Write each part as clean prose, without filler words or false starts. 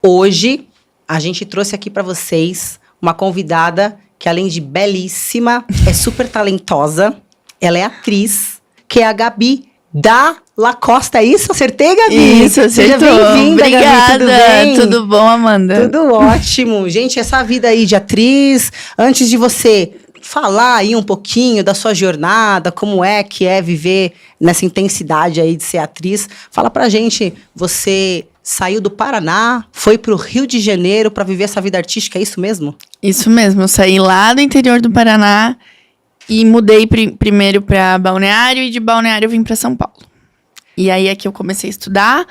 Hoje, a gente trouxe aqui pra vocês uma convidada que, além de belíssima, é super talentosa. Ela é atriz, que é a Gabi Dalla Costa. É isso? Acertei, Gabi? Isso, acertou. Seja bem-vinda, Obrigada. Gabi. Tudo bem? Tudo bom, Amanda? Tudo ótimo. Gente, essa vida aí de atriz, antes de você falar aí um pouquinho da sua jornada, como é que é viver nessa intensidade aí de ser atriz, fala pra gente, você saiu do Paraná, foi pro Rio de Janeiro pra viver essa vida artística, é isso mesmo? Isso mesmo, eu saí lá do interior do Paraná e mudei primeiro pra Balneário e de Balneário eu vim pra São Paulo. E aí é que eu comecei a estudar,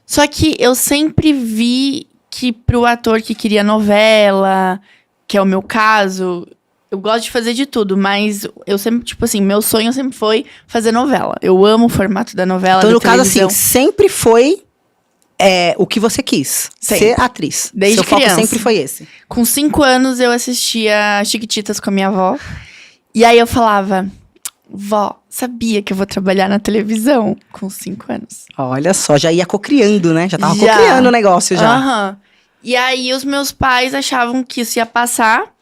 só que eu sempre vi que pro ator que queria novela, que é o meu caso, eu gosto de fazer de tudo, mas eu sempre, tipo assim, meu sonho sempre foi fazer novela. Eu amo o formato da novela, Então, da no caso televisão. assim, sempre foi o que você quis, Sempre. ser atriz. Desde Seu foco criança. sempre foi esse. Com 5 anos, eu assistia Chiquititas com a minha avó. E aí eu falava, vó, sabia que eu vou trabalhar na televisão? Com 5 anos. Olha só, já ia cocriando, né? Já tava Já. cocriando o negócio já. Aham. E aí os meus pais achavam que isso ia passar.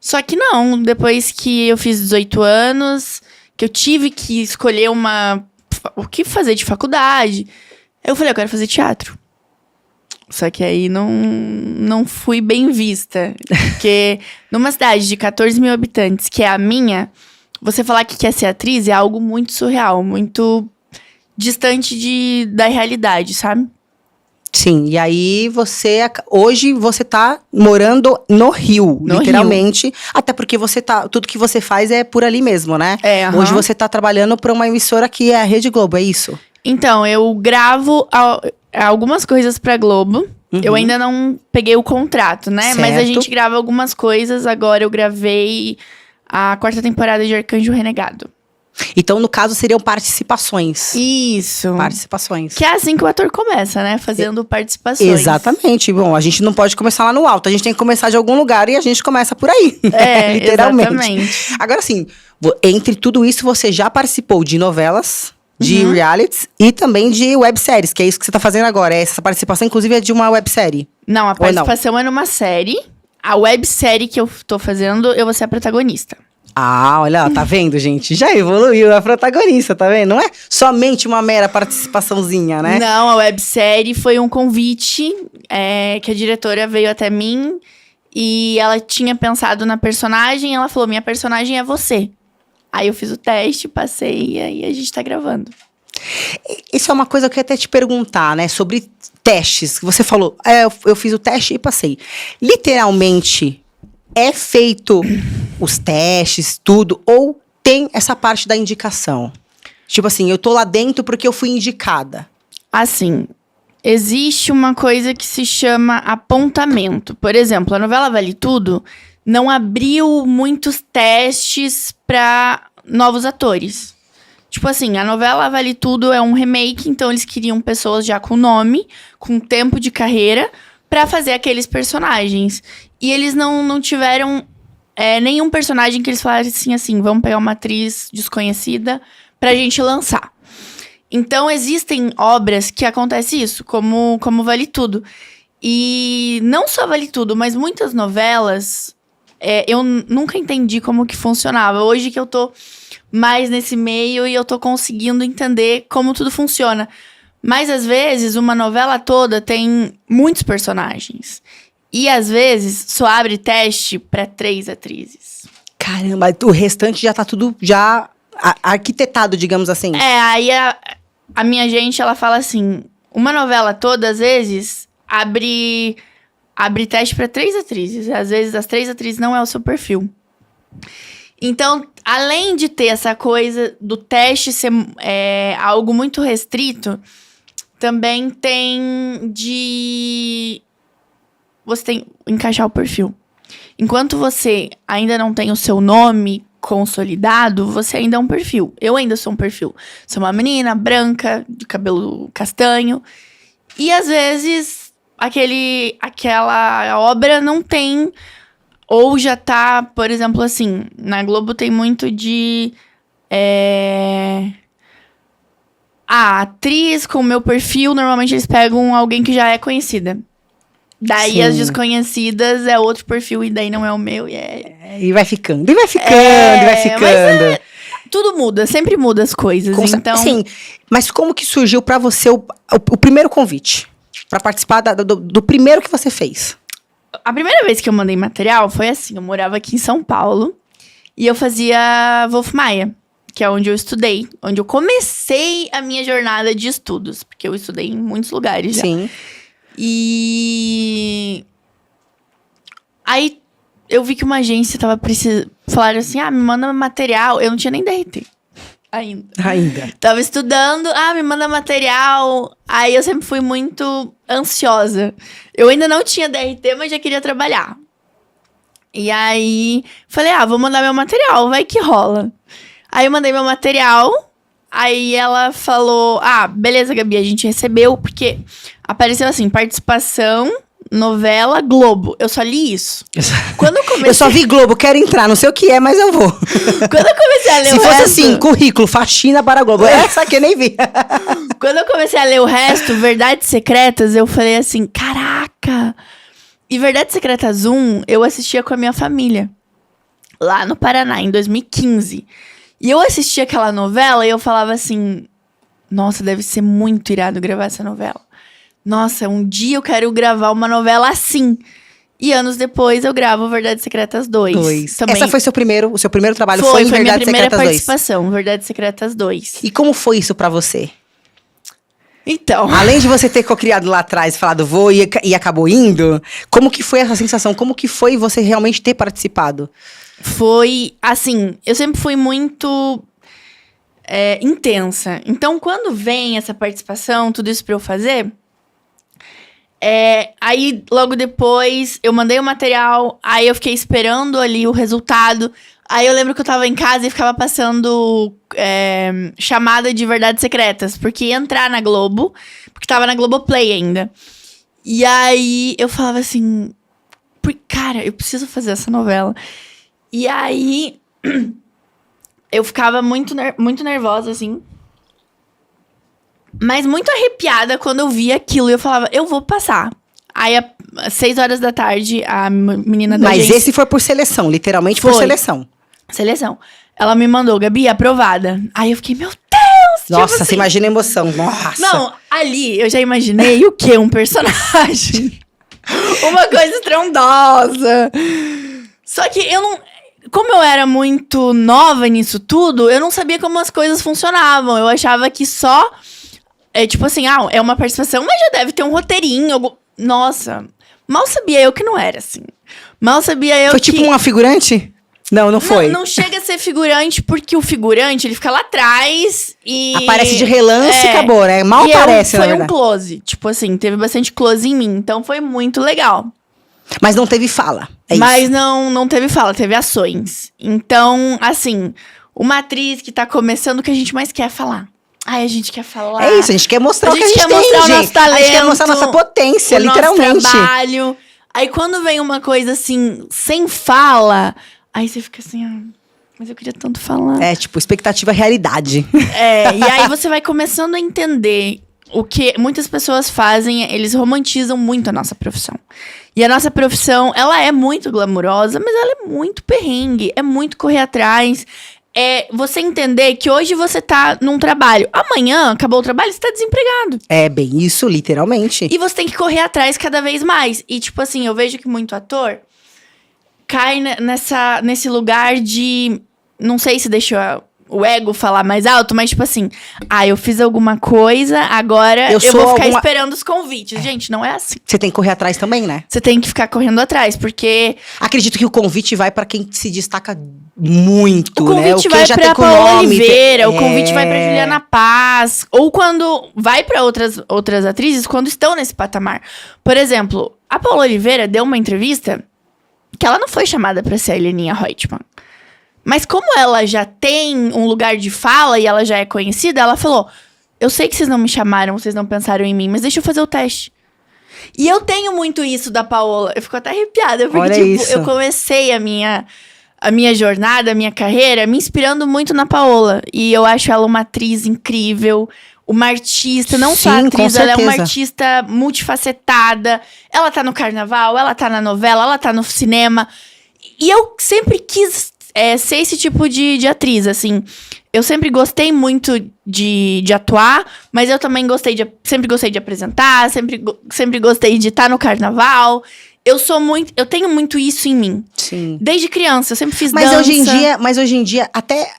Só que não, depois que eu fiz 18 anos, que eu tive que escolher o que fazer de faculdade, eu falei, eu quero fazer teatro. Só que aí não fui bem vista. Porque numa cidade de 14 mil habitantes, que é a minha, você falar que quer ser atriz é algo muito surreal, muito distante da realidade, sabe? Sim, e aí hoje você tá morando no Rio, No literalmente. Até porque tudo que você faz é por ali mesmo, né? É, aham. Hoje você tá trabalhando pra uma emissora que é a Rede Globo, é isso? Então, eu gravo algumas coisas pra Globo. Uhum. Eu ainda não peguei o contrato, né? Mas a Certo. gente grava algumas coisas. Agora eu gravei a 4ª temporada de Arcanjo Renegado. Então, no caso, seriam participações. Isso. Participações. Que é assim que o ator começa, né? Fazendo participações. Exatamente. Bom, a gente não pode começar lá no alto. A gente tem que começar de algum lugar e a gente começa por aí. É, literalmente. exatamente. Agora, assim, entre tudo isso, você já participou de novelas, de realities e também de webséries, que é isso que você tá fazendo agora. Essa participação, inclusive, é de uma websérie. Não, a Ou não? participação é numa série. A websérie que eu tô fazendo, eu vou ser a protagonista. Ah, olha, tá vendo, gente? Já evoluiu a protagonista, tá vendo? Não é somente uma mera participaçãozinha, né? Não, a websérie foi um convite que a diretora veio até mim e ela tinha pensado na personagem. Ela falou, minha personagem é você. Aí eu fiz o teste, passei e aí a gente tá gravando. Isso é uma coisa que eu ia até te perguntar, né? Sobre testes. Que você falou, eu fiz o teste e passei. Literalmente, é feito os testes, tudo, ou tem essa parte da indicação? Tipo assim, eu tô lá dentro porque eu fui indicada. Assim, existe uma coisa que se chama apontamento. Por exemplo, a novela Vale Tudo não abriu muitos testes para novos atores. Tipo assim, a novela Vale Tudo é um remake, então eles queriam pessoas já com nome, com tempo de carreira, pra fazer aqueles personagens. E eles não tiveram nenhum personagem que eles falassem assim, vamos pegar uma atriz desconhecida pra gente lançar. Então, existem obras que acontece isso, como Vale Tudo. E não só Vale Tudo, mas muitas novelas, eu nunca entendi como que funcionava. Hoje que eu tô mais nesse meio e eu tô conseguindo entender como tudo funciona. Mas, às vezes, uma novela toda tem muitos personagens. E, às vezes, só abre teste pra 3 atrizes. Caramba, o restante já tá tudo arquitetado, digamos assim. Aí a minha gente, ela fala assim, uma novela toda, às vezes, abre teste pra 3 atrizes. Às vezes, as 3 atrizes não é o seu perfil. Então, além de ter essa coisa do teste ser algo muito restrito, também tem você tem que encaixar o perfil. Enquanto você ainda não tem o seu nome consolidado, você ainda é um perfil. Eu ainda sou um perfil. Sou uma menina branca, de cabelo castanho. E, às vezes, aquela obra não tem... Ou já tá, por exemplo, assim... Na Globo tem muito de... A atriz com o meu perfil, normalmente eles pegam alguém que já é conhecida. Daí Sim. as desconhecidas é outro perfil e daí não é o meu. E vai ficando, e vai ficando, e vai ficando. Tudo muda, sempre muda as coisas. Então, Sim, mas como que surgiu pra você o primeiro convite? Pra participar do primeiro que você fez? a primeira vez que eu mandei material foi assim, eu morava aqui em São Paulo e eu fazia Wolf Maia, que é onde eu estudei, onde eu comecei a minha jornada de estudos, porque eu estudei em muitos lugares já. Sim. E aí eu vi que uma agência tava precisando, falaram assim, me manda material, eu não tinha nem DRT ainda. Tava estudando, me manda material. Aí eu sempre fui muito ansiosa. Eu ainda não tinha DRT, mas já queria trabalhar. E aí, falei, vou mandar meu material, vai que rola. Aí eu mandei meu material, aí ela falou, beleza, Gabi, a gente recebeu, porque apareceu assim, participação, novela, Globo. Eu só li isso. Quando eu comecei... Eu só vi Globo, quero entrar, não sei o que é, mas eu vou. Quando eu comecei a ler Se fosse assim, currículo, faxina para Globo. Essa aqui eu nem vi. Quando eu comecei a ler o resto, Verdades Secretas, eu falei assim, caraca! E Verdades Secretas 1, eu assistia com a minha família. Lá no Paraná, em 2015. E eu assistia aquela novela e eu falava assim, nossa, deve ser muito irado gravar essa novela. Nossa, um dia eu quero gravar uma novela assim. E anos depois eu gravo Verdades Secretas 2. Também. Essa foi o seu primeiro trabalho? Foi em minha Verdades primeira Secretas 2? participação, Verdades Secretas 2. E como foi isso pra você? Então... Além de você ter cocriado lá atrás, falado vou e acabou indo, como que foi essa sensação? Como que foi você realmente ter participado? Foi, assim, eu sempre fui muito intensa. Então, quando vem essa participação, tudo isso pra eu fazer... aí, logo depois, eu mandei o material, aí eu fiquei esperando ali o resultado. Aí eu lembro que eu tava em casa e ficava passando chamada de Verdades Secretas, porque ia entrar na Globo, porque tava na Globoplay ainda. E aí eu falava assim, cara, eu preciso fazer essa novela. E aí eu ficava muito nervosa, assim. Mas muito arrepiada quando eu via aquilo. E eu falava, eu vou passar. Aí, às 6 horas da tarde, a menina da agência... Mas esse foi por seleção, literalmente por seleção. Seleção. Ela me mandou, Gabi, aprovada. Aí eu fiquei, meu Deus! Nossa, tipo assim, você imagina a emoção. Nossa! Não, ali eu já imaginei o quê? Um personagem. Uma coisa estrondosa. Só que eu não... Como eu era muito nova nisso tudo, eu não sabia como as coisas funcionavam. Eu achava que só... tipo assim, é uma participação, mas já deve ter um roteirinho. Nossa, mal sabia eu que não era assim. Mal sabia eu que... Foi tipo uma figurante? Não foi. Não chega a ser figurante, porque o figurante, ele fica lá atrás e... Aparece de relance e acabou, né? Mal aparece, na verdade. Foi um close. Tipo assim, teve bastante close em mim. Então, foi muito legal. Mas não teve fala. Mas não teve fala, teve ações. Então, assim, uma atriz que tá começando, o que a gente mais quer falar? A gente quer falar. É isso, a gente quer mostrar o que a gente tem, mostrar o nosso talento, a gente quer mostrar a nossa potência, literalmente. Nosso trabalho. Aí quando vem uma coisa assim, sem fala, aí você fica assim, mas eu queria tanto falar. Tipo, expectativa realidade. E aí você vai começando a entender o que muitas pessoas fazem, eles romantizam muito a nossa profissão. E a nossa profissão, ela é muito glamurosa, mas ela é muito perrengue, é muito correr atrás. Você entender que hoje você tá num trabalho, amanhã, acabou o trabalho, você tá desempregado. É bem isso, literalmente. E você tem que correr atrás cada vez mais. E tipo assim, eu vejo que muito ator cai nesse lugar de... Não sei se deixa o ego falar mais alto, mas tipo assim... eu fiz alguma coisa, agora eu vou ficar esperando os convites. Gente, não é assim. Você tem que correr atrás também, né? Você tem que ficar correndo atrás, porque... Acredito que o convite vai pra quem se destaca muito, né? O convite vai pra Paola Oliveira, o convite vai pra Juliana Paz. Ou quando vai pra outras atrizes, quando estão nesse patamar. Por exemplo, a Paola Oliveira deu uma entrevista que ela não foi chamada pra ser a Heleninha Reutemann. Mas como ela já tem um lugar de fala e ela já é conhecida, ela falou, eu sei que vocês não me chamaram, vocês não pensaram em mim, mas deixa eu fazer o teste. E eu tenho muito isso da Paola. Eu fico até arrepiada, porque Olha tipo, isso. eu comecei a minha jornada, a minha carreira, me inspirando muito na Paola. E eu acho ela uma atriz incrível. uma artista, não só Sim, atriz, com ela é uma certeza. artista multifacetada. Ela tá no carnaval, ela tá na novela, ela tá no cinema. E eu sempre quis ser esse tipo de atriz, assim. Eu sempre gostei muito de atuar, mas eu também sempre gostei de apresentar, sempre gostei de estar no carnaval. Eu tenho muito isso em mim. Sim. Desde criança, eu sempre fiz Mas dança. hoje em dia, até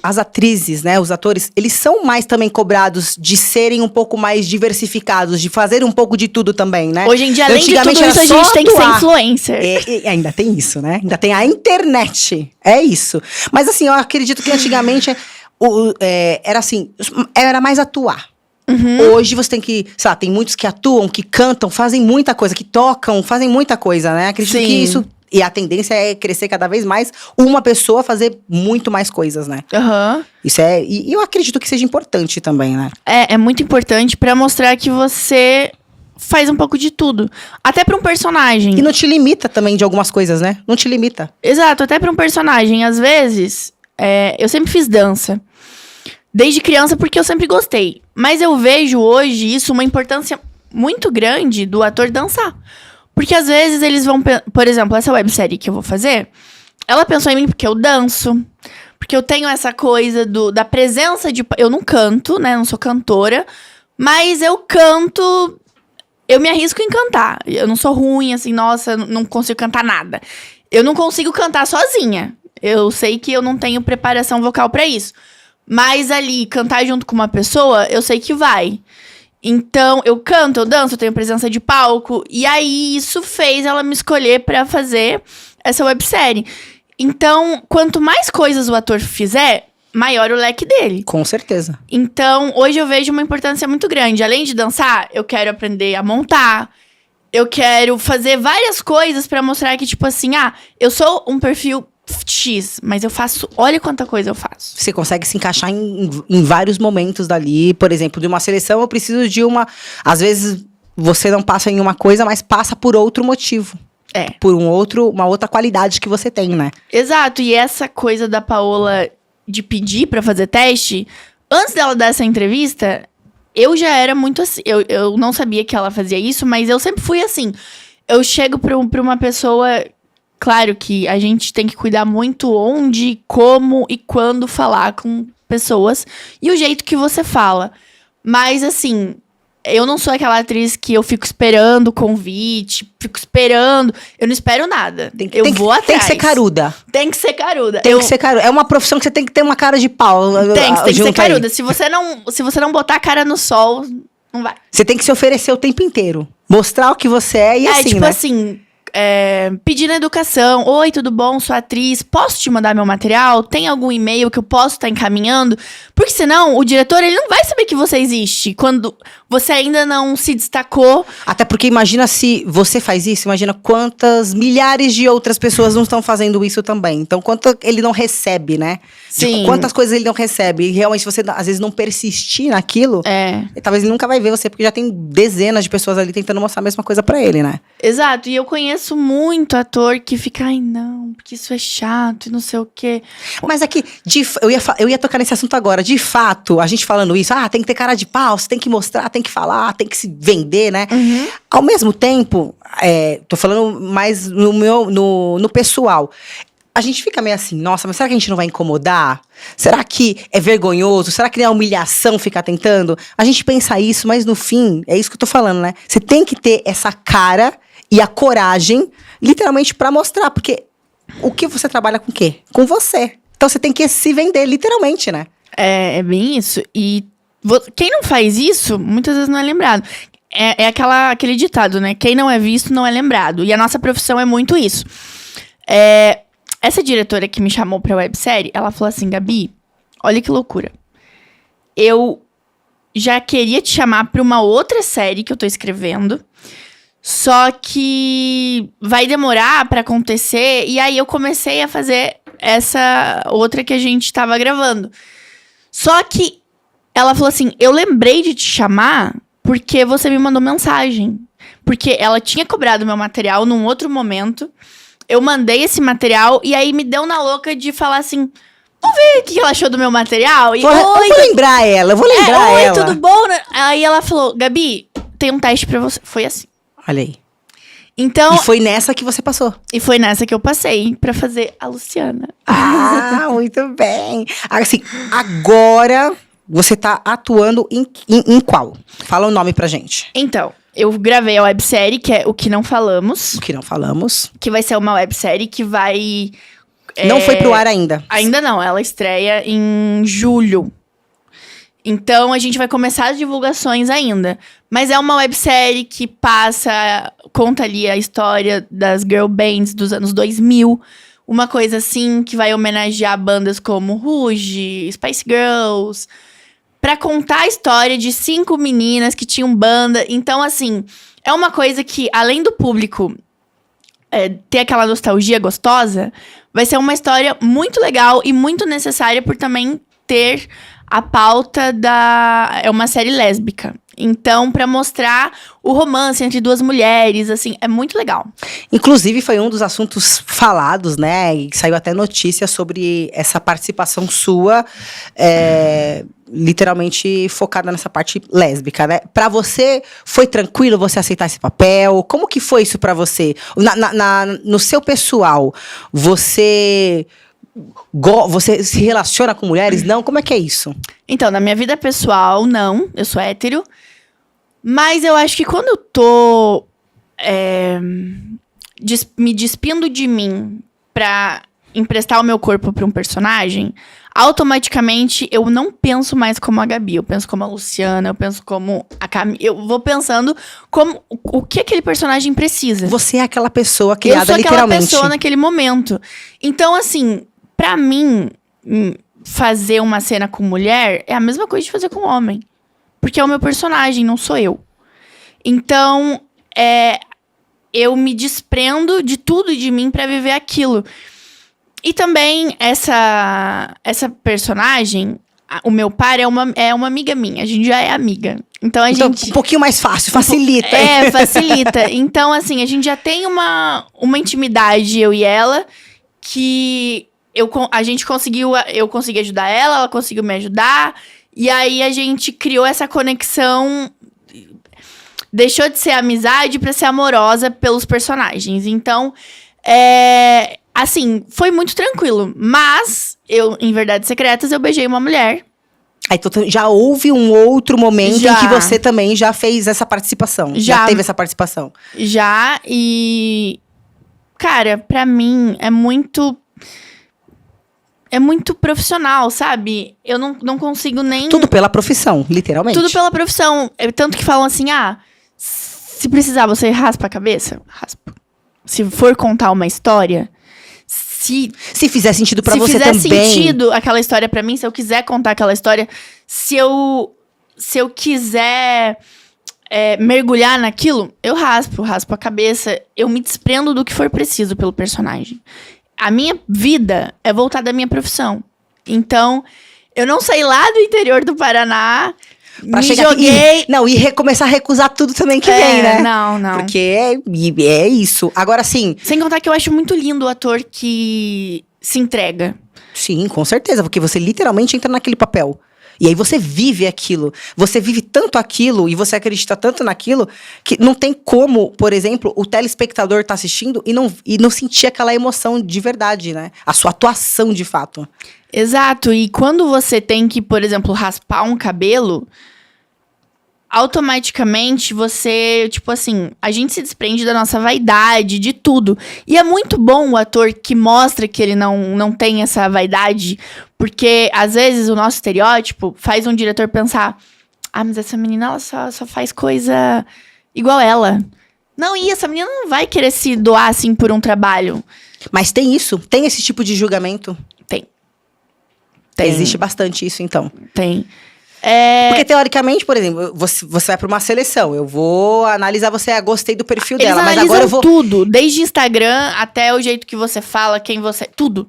as atrizes, né, os atores, eles são mais também cobrados de serem um pouco mais diversificados, de fazer um pouco de tudo também, né? Hoje em dia, além de tudo Antigamente isso, era a só gente tem que ser atuar. influencer. E ainda tem isso, né? Ainda tem a internet. É isso. Mas assim, eu acredito que antigamente era assim, era mais atuar. Hoje você tem que, sei lá, tem muitos que atuam, que cantam, fazem muita coisa, que tocam, fazem muita coisa, né? Acredito Sim. que isso. E a tendência é crescer cada vez mais uma pessoa fazer muito mais coisas, né? Aham. Isso e eu acredito que seja importante também, né? É muito importante pra mostrar que você faz um pouco de tudo. Até pra um personagem. E não te limita também de algumas coisas, né? Não te limita. Exato, até pra um personagem. Às vezes, eu sempre fiz dança. Desde criança, porque eu sempre gostei. Mas eu vejo hoje isso uma importância muito grande do ator dançar. Porque às vezes eles vão... Por exemplo, essa websérie que eu vou fazer, ela pensou em mim porque eu danço. Porque eu tenho essa coisa da presença de... Eu não canto, né? Não sou cantora. Mas eu canto... Eu me arrisco em cantar. Eu não sou ruim, assim, nossa, não consigo cantar nada. Eu não consigo cantar sozinha. Eu sei que eu não tenho preparação vocal pra isso. Mas ali, cantar junto com uma pessoa, eu sei que vai. Então, eu canto, eu danço, eu tenho presença de palco. E aí, isso fez ela me escolher pra fazer essa websérie. Então, quanto mais coisas o ator fizer, maior o leque dele. Com certeza. Então, hoje eu vejo uma importância muito grande. Além de dançar, eu quero aprender a montar. Eu quero fazer várias coisas pra mostrar que, tipo assim, eu sou um perfil X, mas eu faço... Olha quanta coisa eu faço. Você consegue se encaixar em vários momentos dali. Por exemplo, de uma seleção, eu preciso de uma... Às vezes, você não passa em uma coisa, mas passa por outro motivo. Por uma outra qualidade que você tem, né? Exato. E essa coisa da Paola de pedir pra fazer teste, antes dela dar essa entrevista, eu já era muito assim. Eu não sabia que ela fazia isso, mas eu sempre fui assim. Eu chego pra uma pessoa... Claro que a gente tem que cuidar muito onde, como e quando falar com pessoas. E o jeito que você fala. Mas, assim, eu não sou aquela atriz que eu fico esperando o convite, fico esperando. Eu não espero nada. Eu vou atrás. Tem que ser caruda. Tem que ser caruda. Tem que ser caruda. É uma profissão que você tem que ter uma cara de pau. Tem que ser caruda. Se você não botar a cara no sol, não vai. Você tem que se oferecer o tempo inteiro. Mostrar o que você é e assim, tipo né? assim... pedir na educação, oi, tudo bom, sou atriz, posso te mandar meu material? Tem algum e-mail que eu posso estar encaminhando? Porque senão, o diretor, ele não vai saber que você existe, quando você ainda não se destacou. Até porque imagina se você faz isso, imagina quantas milhares de outras pessoas não estão fazendo isso também. Então, quanto ele não recebe, né? Sim. Quantas coisas ele não recebe. E realmente, você, às vezes, não persistir naquilo, talvez ele nunca vai ver você, porque já tem dezenas de pessoas ali tentando mostrar a mesma coisa pra ele, né? Exato, e eu conheço muito ator que fica, ai não, porque isso é chato e não sei o quê. Mas aqui, eu ia tocar nesse assunto agora. De fato, a gente falando isso, tem que ter cara de pau, você tem que mostrar, tem que falar, tem que se vender, né? Ao mesmo tempo, tô falando mais no pessoal. A gente fica meio assim, nossa, mas será que a gente não vai incomodar? Será que é vergonhoso? Será que é humilhação ficar tentando? A gente pensa isso, mas no fim, é isso que eu tô falando, né? Você tem que ter essa cara e a coragem, literalmente, pra mostrar. Porque o que você trabalha com o quê? Com você. Então você tem que se vender, literalmente, né? É bem isso. E quem não faz isso, muitas vezes não é lembrado. É aquele ditado, né? Quem não é visto, não é lembrado. E a nossa profissão é muito isso. Essa diretora que me chamou pra websérie, ela falou assim, Gabi, olha que loucura. Eu já queria te chamar pra uma outra série que eu tô escrevendo, só que vai demorar pra acontecer, e aí eu comecei a fazer essa outra que a gente tava gravando. Só que ela falou assim, eu lembrei de te chamar porque você me mandou mensagem. Porque ela tinha cobrado meu material num outro momento. Eu mandei esse material e aí me deu na louca de falar assim, vamos ver o que ela achou do meu material? E, eu vou lembrar ela, eu vou lembrar oi, ela. tudo bom? Aí ela falou, Gabi, tem um teste pra você. Foi assim. Olha aí. Então, E foi nessa que você passou. e foi nessa que eu passei pra fazer a Luciana. Ah, muito bem. Assim, agora você tá atuando em qual? Fala o nome pra gente. Então, eu gravei a websérie, que é O Que Não Falamos. O que não falamos. Que vai ser uma websérie que vai... Não foi pro ar ainda. Ainda não, ela estreia em julho. Então, a gente vai começar as divulgações ainda. Mas é uma websérie que conta ali a história das girl bands dos anos 2000. Uma coisa assim, que vai homenagear bandas como Rouge, Spice Girls. Pra contar a história de 5 meninas que tinham banda. Então, assim, é uma coisa que, além do público ter aquela nostalgia gostosa, vai ser uma história muito legal e muito necessária por também ter a pauta é uma série lésbica. Então, pra mostrar o romance entre duas mulheres, assim, é muito legal. Inclusive, foi um dos assuntos falados, né? E saiu até notícia sobre essa participação sua, literalmente focada nessa parte lésbica, né? Pra você, foi tranquilo você aceitar esse papel? Como que foi isso pra você? No seu pessoal, você se relaciona com mulheres? Não? Como é que é isso? Então, na minha vida pessoal, não. Eu sou hétero. Mas eu acho que quando eu tô me despindo de mim pra emprestar o meu corpo pra um personagem, automaticamente eu não penso mais como a Gabi. Eu penso como a Luciana, eu penso como a Camila. Eu vou pensando como o que aquele personagem precisa. Você é aquela pessoa criada literalmente. Eu sou aquela pessoa naquele momento. Então, assim, pra mim, fazer uma cena com mulher é a mesma coisa de fazer com homem. Porque é o meu personagem, não sou eu. Então, eu me desprendo de tudo de mim pra viver aquilo. E também, essa personagem, o meu par é uma amiga minha. A gente já é amiga. Então, um pouquinho mais fácil, facilita. Facilita. Então, assim, a gente já tem uma intimidade, eu e ela, que a gente conseguiu... Eu consegui ajudar ela conseguiu me ajudar. E aí, a gente criou essa conexão... Deixou de ser amizade pra ser amorosa pelos personagens. Então, assim, foi muito tranquilo. Mas, em Verdades Secretas, eu beijei uma mulher. Aí, já houve um outro momento em que você também já fez essa participação. Já teve essa participação. Já, e... Cara, pra mim, é muito profissional, sabe? Eu não consigo nem... Tudo pela profissão, literalmente. Tudo pela profissão. Tanto que falam assim, se precisar, você raspa a cabeça? Raspa. Se for contar uma história... Se fizer sentido pra você também. Se fizer sentido aquela história pra mim, se eu quiser contar aquela história, se eu quiser mergulhar naquilo, eu raspo a cabeça, eu me desprendo do que for preciso pelo personagem. A minha vida é voltada à minha profissão. Então, eu não saí lá do interior do Paraná, me joguei... E começar a recusar tudo também que vem, né? Não. Porque é isso. Agora, sim... Sem contar que eu acho muito lindo o ator que se entrega. Sim, com certeza. Porque você literalmente entra naquele papel. E aí você vive aquilo. Você vive tanto aquilo e você acredita tanto naquilo que não tem como, por exemplo, o telespectador tá assistindo e não sentir aquela emoção de verdade, né? A sua atuação de fato. Exato. E quando você tem que, por exemplo, raspar um cabelo, automaticamente você, tipo assim, a gente se desprende da nossa vaidade, de tudo. E é muito bom o ator que mostra que ele não tem essa vaidade, porque às vezes o nosso estereótipo faz um diretor pensar: mas essa menina ela só faz coisa igual ela. Não, e essa menina não vai querer se doar assim por um trabalho. Mas tem isso? Tem esse tipo de julgamento? Tem. Existe bastante isso, então? Tem. Porque, teoricamente, por exemplo, você vai pra uma seleção. Eu vou analisar você, gostei do perfil dela, mas agora eu vou... tudo, desde Instagram até o jeito que você fala, quem você... Tudo.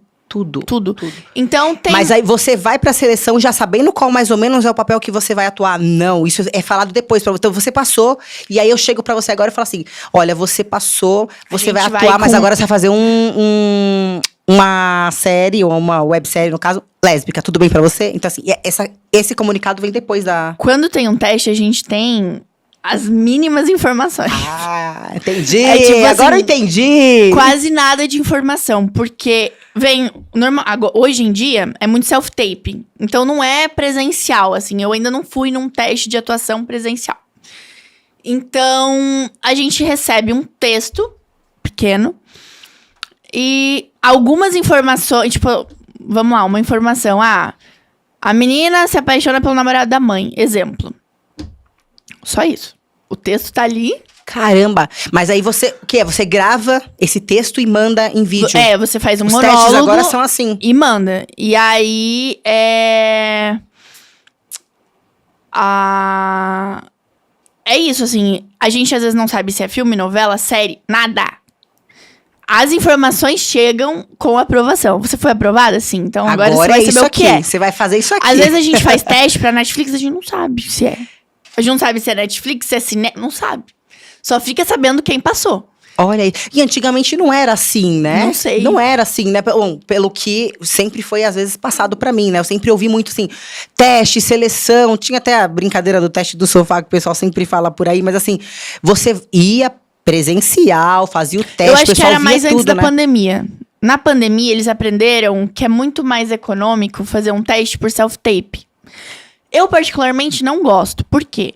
Então, tem... Mas aí você vai pra seleção já sabendo qual mais ou menos é o papel que você vai atuar. Não, isso é falado depois. Então, você passou, e aí eu chego pra você agora e falo assim: olha, você passou, você vai atuar, mas agora você vai fazer uma série, ou uma websérie, no caso, lésbica. Tudo bem pra você? Então, assim, esse comunicado vem depois da... Quando tem um teste, a gente tem as mínimas informações. Ah, entendi. É tipo Agora assim, eu entendi. Quase nada de informação, porque hoje em dia é muito self-tape. Então não é presencial, assim. Eu ainda não fui num teste de atuação presencial. Então, a gente recebe um texto pequeno e algumas informações, tipo, vamos lá, uma informação. A menina se apaixona pelo namorado da mãe, exemplo. Só isso. O texto tá ali. Caramba. Mas aí você, o que é? Você grava esse texto e manda em vídeo. Você faz um Os monólogo. testes agora são assim. E manda. E aí, é isso, assim. A gente às vezes não sabe se é filme, novela, série, nada. As informações chegam com aprovação. Você foi aprovada? Sim. Então agora você vai saber o que é. Você vai fazer isso aqui. Às vezes a gente faz teste pra Netflix, a gente não sabe se é. A gente não sabe se é Netflix, se é cinema, não sabe. Só fica sabendo quem passou. Olha aí. E antigamente não era assim, né? Não sei. Não era assim, né? Bom, pelo que sempre foi, às vezes, passado pra mim, né? Eu sempre ouvi muito, assim, teste, seleção. Tinha até a brincadeira do teste do sofá, que o pessoal sempre fala por aí. Mas, assim, você ia presencial, fazia o teste, Eu o acho que pessoal era via mais antes tudo, da né? pandemia. Na pandemia, eles aprenderam que é muito mais econômico fazer um teste por self-tape. Eu, particularmente, não gosto. Por quê?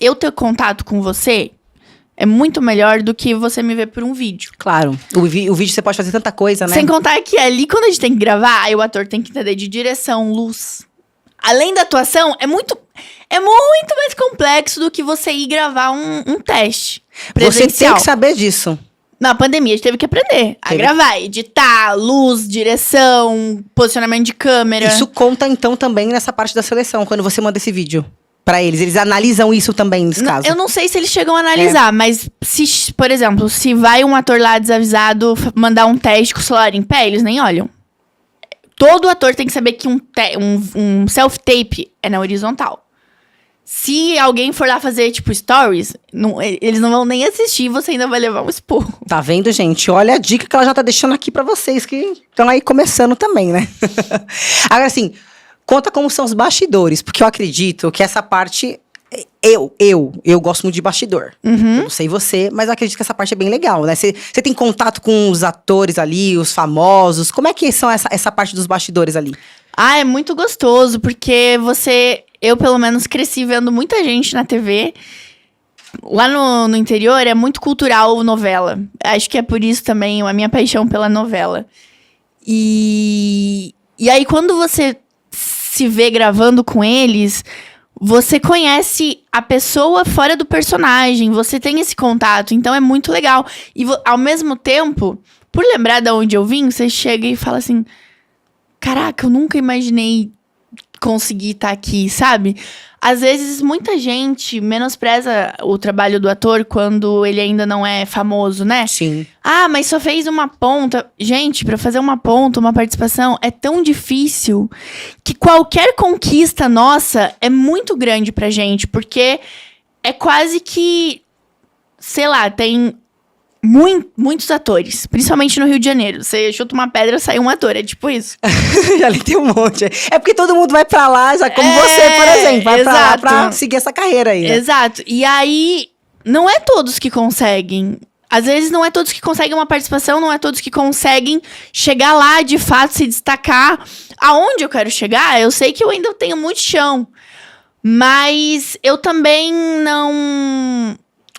Eu ter contato com você é muito melhor do que você me ver por um vídeo. Claro. O vídeo você pode fazer tanta coisa, né? Sem contar que ali, quando a gente tem que gravar, aí o ator tem que entender de direção, luz. Além da atuação, é muito mais complexo do que você ir gravar um teste presencial. Você tem que saber disso. Na pandemia, a gente teve que aprender a gravar, editar, luz, direção, posicionamento de câmera. Isso conta, então, também nessa parte da seleção, quando você manda esse vídeo pra eles. Eles analisam isso também, nesse caso. Eu não sei se eles chegam a analisar, mas se, por exemplo, se vai um ator lá desavisado mandar um teste com o celular em pé, eles nem olham. Todo ator tem que saber que um self-tape é na horizontal. Se alguém for lá fazer, tipo, stories, eles não vão nem assistir e você ainda vai levar um esporro. Tá vendo, gente? Olha a dica que ela já tá deixando aqui pra vocês, que estão aí começando também, né? Agora, assim, conta como são os bastidores, porque eu acredito que essa parte... Eu gosto muito de bastidor. Uhum. Eu não sei você, mas eu acredito que essa parte é bem legal, né? Você tem contato com os atores ali, os famosos. Como é que são essa parte dos bastidores ali? É muito gostoso, porque eu pelo menos cresci vendo muita gente na TV. Lá no interior é muito cultural novela. Acho que é por isso também a minha paixão pela novela. E aí quando você se vê gravando com eles, você conhece a pessoa fora do personagem, você tem esse contato, então é muito legal. E ao mesmo tempo, por lembrar de onde eu vim, você chega e fala assim: caraca, eu nunca imaginei conseguir estar aqui, sabe? Às vezes, muita gente menospreza o trabalho do ator quando ele ainda não é famoso, né? Sim. Mas só fez uma ponta. Gente, pra fazer uma ponta, uma participação, é tão difícil que qualquer conquista nossa é muito grande pra gente, porque é quase que, sei lá, tem muitos atores, principalmente no Rio de Janeiro. Você chuta uma pedra, sai um ator, é tipo isso. Ali tem um monte. É porque todo mundo vai pra lá, já como você, por exemplo. Vai pra lá pra seguir essa carreira aí, né? Exato. E aí, não é todos que conseguem. Às vezes não é todos que conseguem uma participação, não é todos que conseguem chegar lá, de fato, se destacar. Aonde eu quero chegar, eu sei que eu ainda tenho muito chão. Mas eu também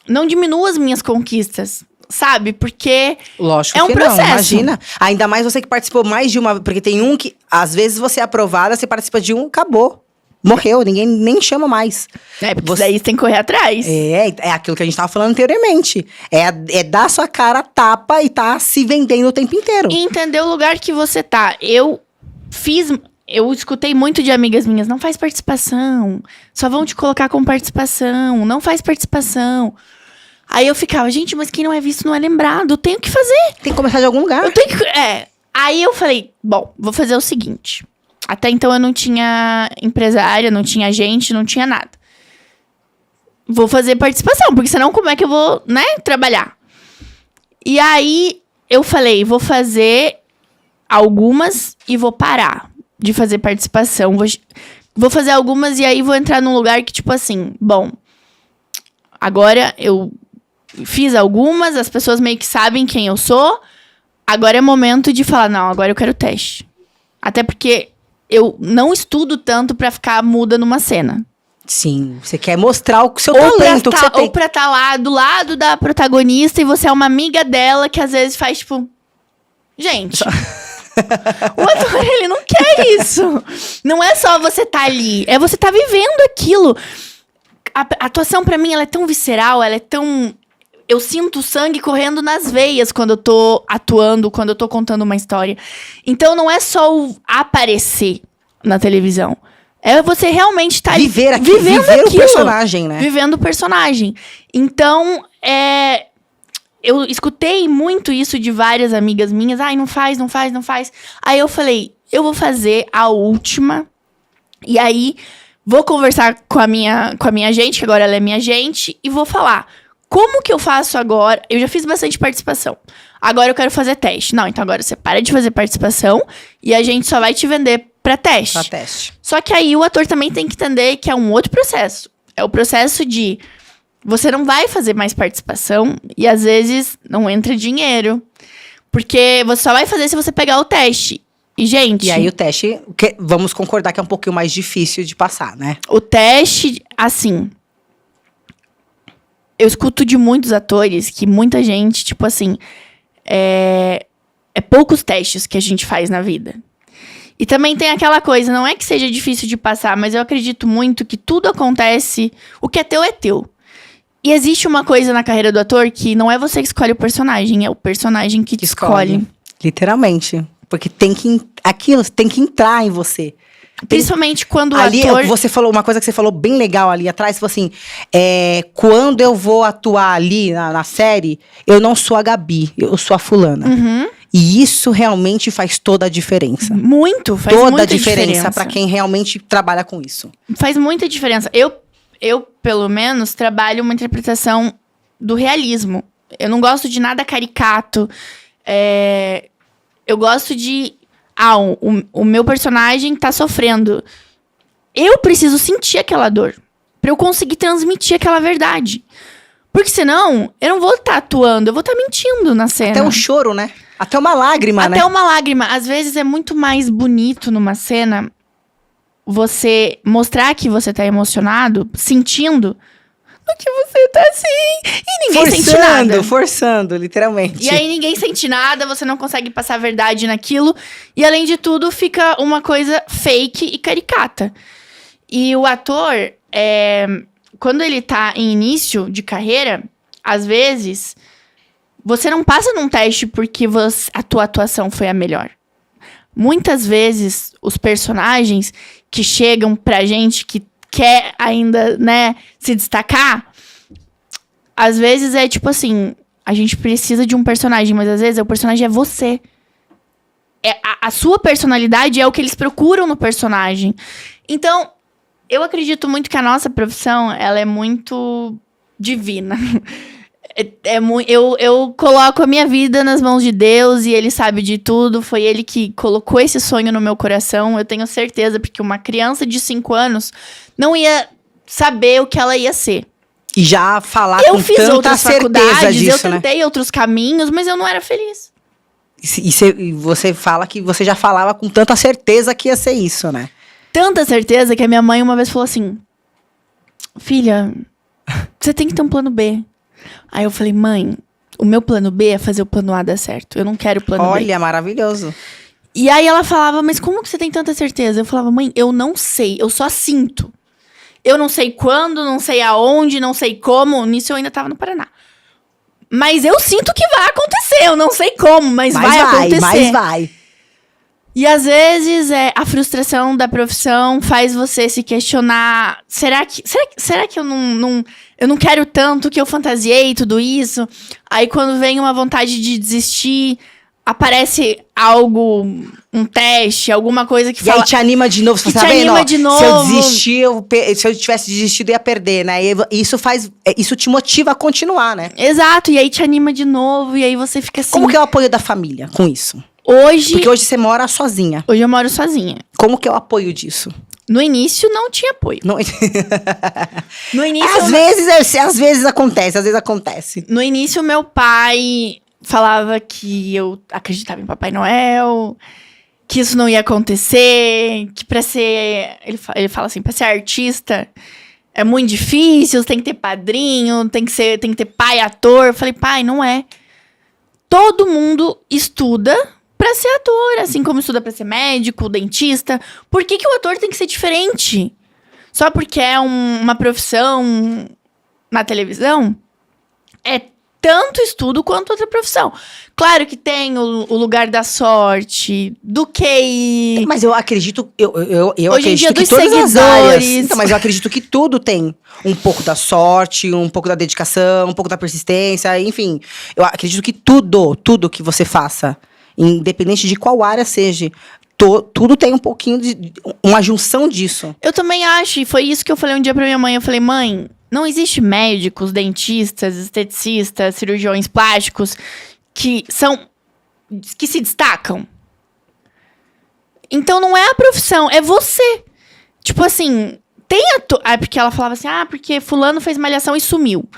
não diminuo as minhas conquistas. Sabe? Porque lógico é um que processo. Não, imagina. Ainda mais você que participou mais de uma... Porque tem um que, às vezes, você é aprovada, você participa de um, acabou. Morreu, ninguém nem chama mais. Porque daí você tem que correr atrás. É aquilo que a gente tava falando anteriormente. É dar sua cara a tapa e tá se vendendo o tempo inteiro. E entender o lugar que você tá. Eu escutei muito de amigas minhas: não faz participação. Só vão te colocar com participação. Não faz participação. Aí eu ficava: gente, mas quem não é visto não é lembrado. Eu tenho que fazer. Tem que começar de algum lugar. Aí eu falei: bom, vou fazer o seguinte. Até então eu não tinha empresária, não tinha agente, não tinha nada. Vou fazer participação, porque senão como é que eu vou, né, trabalhar? E aí eu falei: vou fazer algumas e vou parar de fazer participação. Vou fazer algumas e aí vou entrar num lugar que, tipo assim, bom, agora eu fiz algumas, as pessoas meio que sabem quem eu sou, agora é momento de falar, não, agora eu quero teste. Até porque eu não estudo tanto pra ficar muda numa cena. Sim, você quer mostrar o seu talento que você tem. Ou pra estar lá do lado da protagonista e você é uma amiga dela que às vezes faz, tipo... Gente, o ator, ele não quer isso. Não é só você tá ali, é você tá vivendo aquilo. A atuação pra mim, ela é tão visceral, ela é tão... Eu sinto o sangue correndo nas veias quando eu tô atuando, quando eu tô contando uma história. Então não é só o aparecer na televisão. É você realmente estar ali viver o personagem, né? Vivendo o personagem. Então, eu escutei muito isso de várias amigas minhas. Ai, não faz. Aí eu falei, eu vou fazer a última. E aí, vou conversar com a minha agente, que agora ela é minha agente, e vou falar, como que eu faço agora? Eu já fiz bastante participação. Agora eu quero fazer teste. Não, então agora você para de fazer participação e a gente só vai te vender pra teste. Pra teste. Só que aí o ator também tem que entender que é um outro processo. É o processo de... Você não vai fazer mais participação e às vezes não entra dinheiro. Porque você só vai fazer se você pegar o teste. E, gente... E aí o teste, vamos concordar que é um pouquinho mais difícil de passar, né? O teste, assim... Eu escuto de muitos atores que muita gente, tipo assim... É poucos testes que a gente faz na vida. E também tem aquela coisa, não é que seja difícil de passar, mas eu acredito muito que tudo acontece... O que é teu é teu. E existe uma coisa na carreira do ator que não é você que escolhe o personagem, é o personagem que te escolhe. Literalmente. Porque aquilo tem que entrar em você. Principalmente quando o ali, ator... Você falou uma coisa que você falou bem legal ali atrás. Você falou assim, quando eu vou atuar ali na série, eu não sou a Gabi, eu sou a fulana. Uhum. E isso realmente faz toda a diferença. Muito, faz toda muita a diferença para quem realmente trabalha com isso. Faz muita diferença. Eu, pelo menos, trabalho uma interpretação do realismo. Eu não gosto de nada caricato. Eu gosto de... o meu personagem tá sofrendo. Eu preciso sentir aquela dor. Pra eu conseguir transmitir aquela verdade. Porque senão, eu não vou estar atuando. Eu vou estar mentindo na cena. Até um choro, né? Até uma lágrima, né? Até uma lágrima. Às vezes é muito mais bonito numa cena... Você mostrar que você tá emocionado, sentindo, do que você tá assim, e ninguém sente nada. Forçando, literalmente. E aí ninguém sente nada, você não consegue passar a verdade naquilo. E além de tudo, fica uma coisa fake e caricata. E o ator, quando ele tá em início de carreira, às vezes, você não passa num teste porque a tua atuação foi a melhor. Muitas vezes, os personagens que chegam pra gente, que quer ainda, né, se destacar, às vezes é tipo assim, a gente precisa de um personagem, mas às vezes o personagem é você. A sua personalidade é o que eles procuram no personagem. Então, eu acredito muito que a nossa profissão, ela é muito divina. Eu coloco a minha vida nas mãos de Deus e Ele sabe de tudo. Foi Ele que colocou esse sonho no meu coração. Eu tenho certeza, porque uma criança de 5 anos não ia saber o que ela ia ser. E já falar com tanta outras certeza disso, eu tentei outros caminhos, mas eu não era feliz. E você fala que você já falava com tanta certeza que ia ser isso, né? Tanta certeza que a minha mãe uma vez falou assim... Filha, você tem que ter um plano B. Aí eu falei, mãe, o meu plano B é fazer o plano A dar certo. Eu não quero o plano B. Olha, maravilhoso. E aí ela falava, mas como que você tem tanta certeza? Eu falava, mãe, eu não sei, eu só sinto. Eu não sei quando, não sei aonde, não sei como. Nisso eu ainda tava no Paraná. Mas eu sinto que vai acontecer, eu não sei como, mas vai acontecer. Mas vai. E às vezes a frustração da profissão faz você se questionar. Será que eu não quero tanto que eu fantasiei tudo isso? Aí quando vem uma vontade de desistir, aparece algo, um teste, alguma coisa que fala... E aí te anima de novo, você tá vendo? De novo. Se eu desistir, se eu tivesse desistido, eu ia perder, né? E isso te motiva a continuar, né? Exato, e aí te anima de novo, e aí você fica assim... Como que é o apoio da família com isso? Porque hoje você mora sozinha. Hoje eu moro sozinha. Como que é o apoio disso? No início não tinha apoio. Não... No início... Às vezes acontece. No início, meu pai falava que eu acreditava em Papai Noel, que isso não ia acontecer, que pra ser... Ele fala assim, pra ser artista é muito difícil, tem que ter padrinho, tem que ter pai ator. Eu falei, pai, não é. Todo mundo estuda pra ser ator, assim como estuda pra ser médico, dentista. Por que o ator tem que ser diferente? Só porque é uma profissão na televisão? É tanto estudo quanto outra profissão. Claro que tem o lugar da sorte, do QI. Mas eu acredito, eu Hoje em dia, acredito que dos todas as áreas. seguidores. Então, mas eu acredito que tudo tem um pouco da sorte, um pouco da dedicação, um pouco da persistência, enfim. Eu acredito que tudo que você faça, independente de qual área seja, tudo tem um pouquinho de uma junção disso. Eu também acho, e foi isso que eu falei um dia pra minha mãe. Eu falei, mãe, não existe médicos, dentistas, esteticistas, cirurgiões plásticos que se destacam. Então não é a profissão, é você. Tipo assim, tem ator... porque ela falava assim, porque fulano fez malhação e sumiu.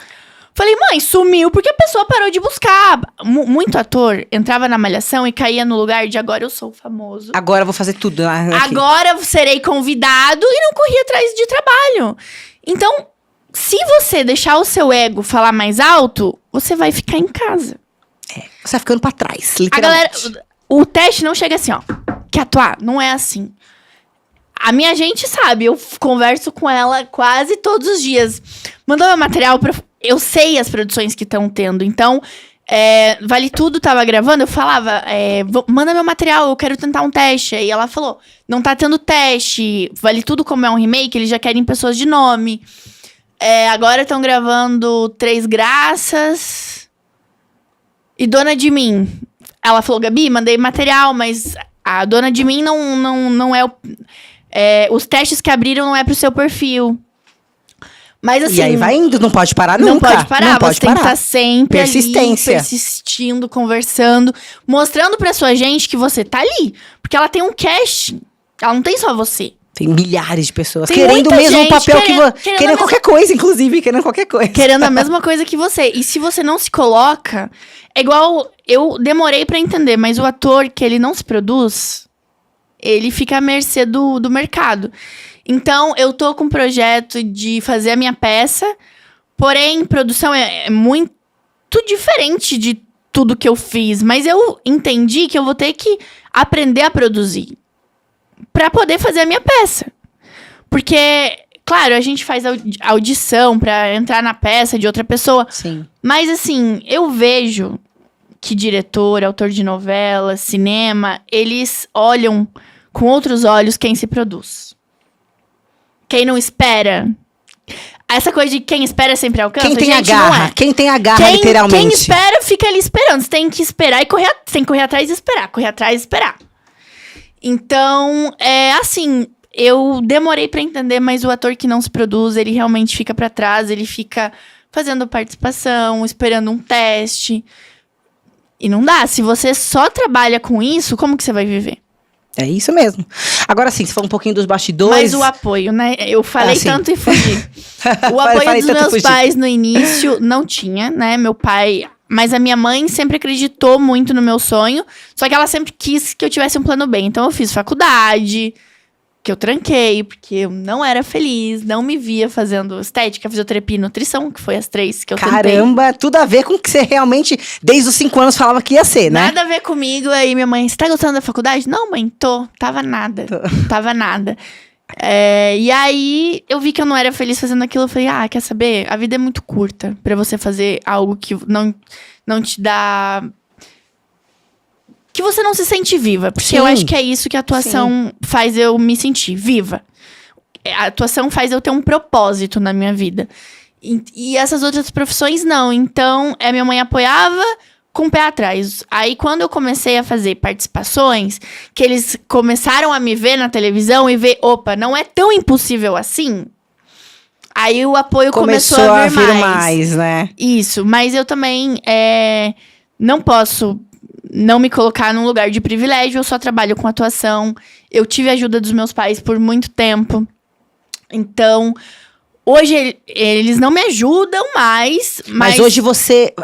Falei, mãe, sumiu porque a pessoa parou de buscar. Muito ator entrava na malhação e caía no lugar de agora eu sou famoso. Agora eu vou fazer tudo. Agora serei convidado e não corri atrás de trabalho. Então, se você deixar o seu ego falar mais alto, você vai ficar em casa. Você vai ficando pra trás, A galera, literalmente. o teste não chega assim, ó. Quer atuar? Não é assim. A minha gente sabe, eu converso com ela quase todos os dias. Mandou meu material pra... Eu sei as produções que estão tendo, então... Vale Tudo tava gravando, eu falava, manda meu material, eu quero tentar um teste. Aí ela falou, não tá tendo teste. Vale Tudo, como é um remake, eles já querem pessoas de nome. Agora estão gravando Três Graças e Dona de Mim. Ela falou, Gabi, mandei material, mas a Dona de Mim não é o... os testes que abriram não é pro seu perfil. Mas assim... E aí vai indo, não pode parar nunca. Não pode parar, não pode você tem que estar sempre Persistência. ali, persistindo, conversando, mostrando pra sua gente que você tá ali. Porque ela tem um casting, ela não tem só você. Tem milhares de pessoas Tem querendo o muita mesmo gente papel querendo qualquer coisa, inclusive, querendo qualquer coisa. Querendo a mesma coisa que você. E se você não se coloca... É igual... Eu demorei pra entender, mas o ator que ele não se produz, ele fica à mercê do mercado. Então, eu tô com um projeto de fazer a minha peça, porém, produção é muito diferente de tudo que eu fiz. Mas eu entendi que eu vou ter que aprender a produzir pra poder fazer a minha peça. Porque, claro, a gente faz audição pra entrar na peça de outra pessoa. Sim. Mas, assim, eu vejo que diretor, autor de novela, cinema, eles olham com outros olhos quem se produz. Quem não espera. Essa coisa de quem espera sempre alcança, Quem tem gente, a garra, não é. quem tem a garra, literalmente. Quem espera, fica ali esperando. Você tem que esperar e correr, tem que correr atrás e esperar. Correr atrás e esperar. Então, assim, eu demorei pra entender, mas o ator que não se produz, ele realmente fica pra trás, ele fica fazendo participação, esperando um teste. E não dá. Se você só trabalha com isso, como que você vai viver? É isso mesmo. Agora sim, se for um pouquinho dos bastidores... Mas o apoio, né? Eu falei tanto e fugi. O apoio dos meus pais no início não tinha, né? Meu pai... Mas a minha mãe sempre acreditou muito no meu sonho. Só que ela sempre quis que eu tivesse um plano B. Então eu fiz faculdade, que eu tranquei, porque eu não era feliz, não me via fazendo estética, fisioterapia e nutrição, que foi as 3 que eu tentei. Caramba, tudo a ver com o que você realmente, desde os 5 anos, falava que ia ser, né? Nada a ver comigo. Aí minha mãe, você tá gostando da faculdade? Não, mãe, tô. Tava nada. Tava nada. E aí, eu vi que eu não era feliz fazendo aquilo. Eu falei, quer saber? A vida é muito curta pra você fazer algo que não te dá... Que você não se sente viva. Porque Sim. eu acho que é isso que a atuação faz eu me sentir viva. A atuação faz eu ter um propósito na minha vida. E essas outras profissões, não. Então, a minha mãe apoiava com o pé atrás. Aí, quando eu comecei a fazer participações, que eles começaram a me ver na televisão e ver, opa, não é tão impossível assim. Aí, o apoio começou a vir mais, né? Isso, mas eu também não posso não me colocar num lugar de privilégio. Eu só trabalho com atuação. Eu tive a ajuda dos meus pais por muito tempo. Então, hoje eles não me ajudam mais. Mas hoje você,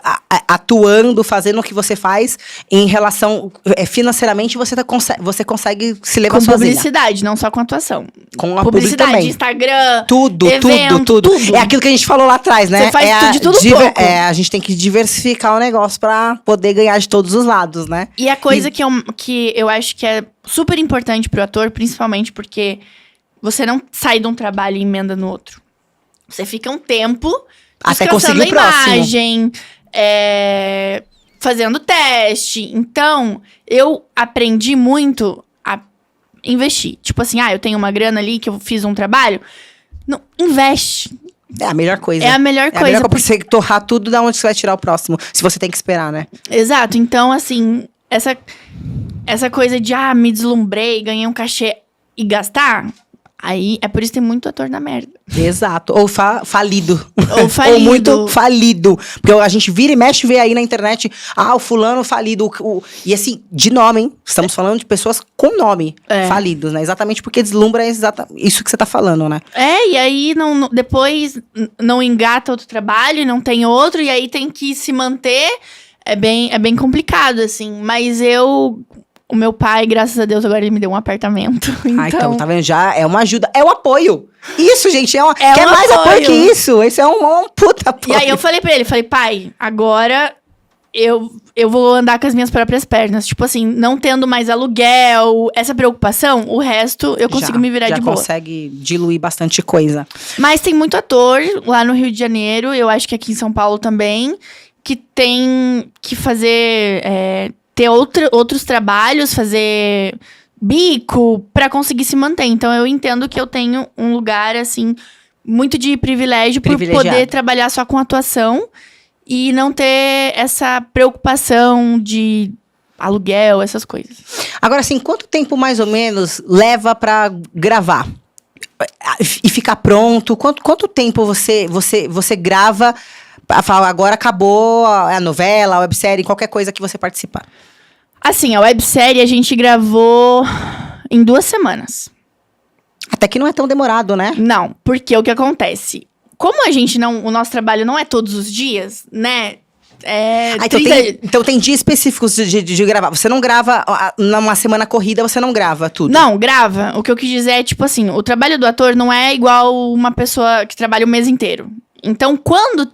atuando, fazendo o que você faz, em relação, financeiramente, você consegue se levar com sozinha. publicidade, não só com atuação. Com a publicidade, também. Instagram, Tudo. É aquilo que a gente falou lá atrás, né? Você faz de tudo pouco. A gente tem que diversificar o negócio pra poder ganhar de todos os lados, né? E a coisa que eu acho que é super importante pro ator, principalmente porque você não sai de um trabalho e emenda no outro. Você fica um tempo até conseguir o próximo. Imagem, fazendo teste. Então, eu aprendi muito a investir. Tipo assim, eu tenho uma grana ali que eu fiz um trabalho. Não, investe. É a melhor coisa. É a melhor coisa. É a melhor coisa pra você torrar tudo, da onde você vai tirar o próximo. Se você tem que esperar, né? Exato. Então, assim, essa coisa de, me deslumbrei, ganhei um cachê e gastar... Aí, é por isso que tem muito ator na merda. Exato. Ou falido. Ou muito falido. Porque a gente vira e mexe e vê aí na internet, o fulano falido. E assim, de nome, hein? Estamos falando de pessoas com nome falidos, né? Exatamente porque deslumbra isso que você tá falando, né? E aí depois não engata outro trabalho, não tem outro, e aí tem que se manter. É bem complicado, assim. Mas o meu pai, graças a Deus, agora ele me deu um apartamento. Então, tá vendo? Já é uma ajuda. É um apoio. Isso, gente, quer um mais apoio que isso. Esse é um puta apoio. E aí eu falei pra ele, pai, agora eu vou andar com as minhas próprias pernas. Tipo assim, não tendo mais aluguel, essa preocupação, o resto eu consigo me virar de boa. Já consegue diluir bastante coisa. Mas tem muito ator lá no Rio de Janeiro, eu acho que aqui em São Paulo também, que tem que fazer... ter outros trabalhos, fazer bico pra conseguir se manter. Então, eu entendo que eu tenho um lugar, assim, muito de privilégio por poder trabalhar só com atuação e não ter essa preocupação de aluguel, essas coisas. Agora, assim, quanto tempo mais ou menos leva pra gravar? E ficar pronto? Quanto tempo você grava... Fala, agora acabou a novela, a websérie, qualquer coisa que você participar. Assim, a websérie a gente gravou em 2 semanas. Até que não é tão demorado, né? Não, porque o que acontece? Como o nosso trabalho não é todos os dias, né? Então tem dias específicos de gravar. Você não grava, numa semana corrida, você não grava tudo. Não, grava. O que eu quis dizer é, tipo assim, o trabalho do ator não é igual uma pessoa que trabalha o mês inteiro. Então, quando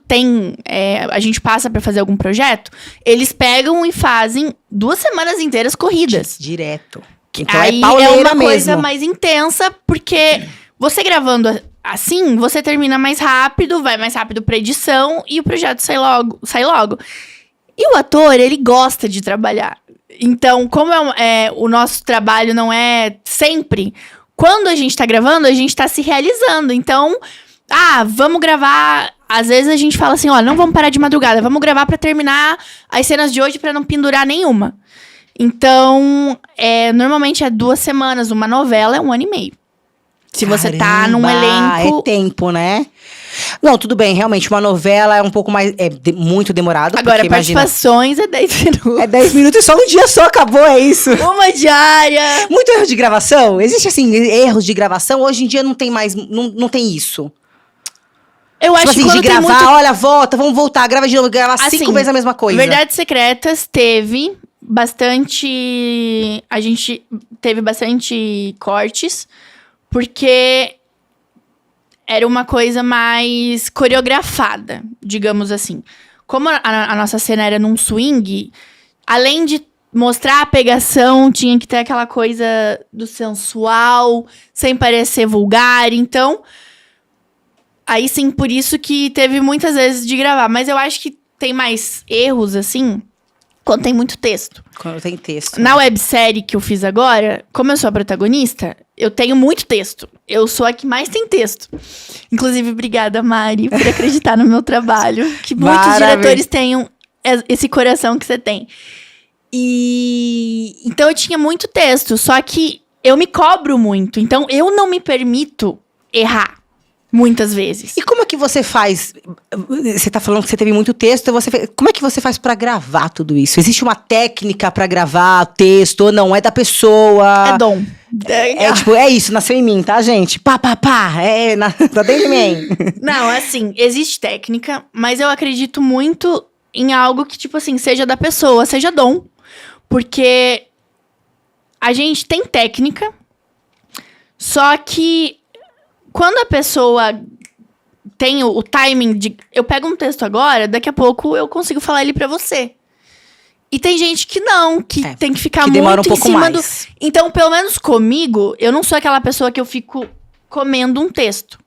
a gente passa pra fazer algum projeto, eles pegam e fazem 2 semanas inteiras corridas. Direto. Então aí pauleira uma mesmo. Coisa mais intensa, porque você gravando assim, você termina mais rápido, vai mais rápido pra edição e o projeto sai logo. E o ator, ele gosta de trabalhar. Então, como o nosso trabalho não é sempre, quando a gente tá gravando, a gente tá se realizando. Então... vamos gravar. Às vezes a gente fala assim, não vamos parar de madrugada, vamos gravar pra terminar as cenas de hoje pra não pendurar nenhuma. Então, normalmente é 2 semanas, uma novela é 1 ano e meio. Se você tá num elenco... É tempo, né? Não, tudo bem, realmente, uma novela é um pouco mais... muito demorado. Agora, porque, participações é 10 minutos. É 10 minutos e só um dia só acabou, é isso. Uma diária. Muito erro de gravação? Existe, assim, erros de gravação? Hoje em dia não tem mais... Não tem isso. Eu acho assim, que de gravar, olha, vamos voltar, grava de novo, gravar 5 vezes a mesma coisa. Verdades Secretas teve bastante... A gente teve bastante cortes, porque era uma coisa mais coreografada, digamos assim. Como a nossa cena era num swing, além de mostrar a pegação, tinha que ter aquela coisa do sensual, sem parecer vulgar, então... Aí sim, por isso que teve muitas vezes de gravar. Mas eu acho que tem mais erros, assim, quando tem muito texto. Quando tem texto. Na websérie que eu fiz agora, como eu sou a protagonista, eu tenho muito texto. Eu sou a que mais tem texto. Inclusive, obrigada, Mari, por acreditar no meu trabalho. Que muitos diretores tenham esse coração que você tem. Então, eu tinha muito texto. Só que eu me cobro muito. Então, eu não me permito errar. Muitas vezes. E como é que você faz? Você tá falando que você teve muito texto, como é que você faz pra gravar tudo isso? Existe uma técnica pra gravar o texto ou não? É da pessoa? É dom. Tipo, é isso, nasceu em mim, tá, gente? Pá, tá dentro de mim. Não, assim, existe técnica, mas eu acredito muito em algo que, tipo assim, seja da pessoa, seja dom. Porque a gente tem técnica, só que quando a pessoa tem o timing de... Eu pego um texto agora, daqui a pouco eu consigo falar ele pra você. E tem gente que não, que tem que ficar que demora muito um pouco em cima mais. Então, pelo menos comigo, eu não sou aquela pessoa que eu fico comendo um texto.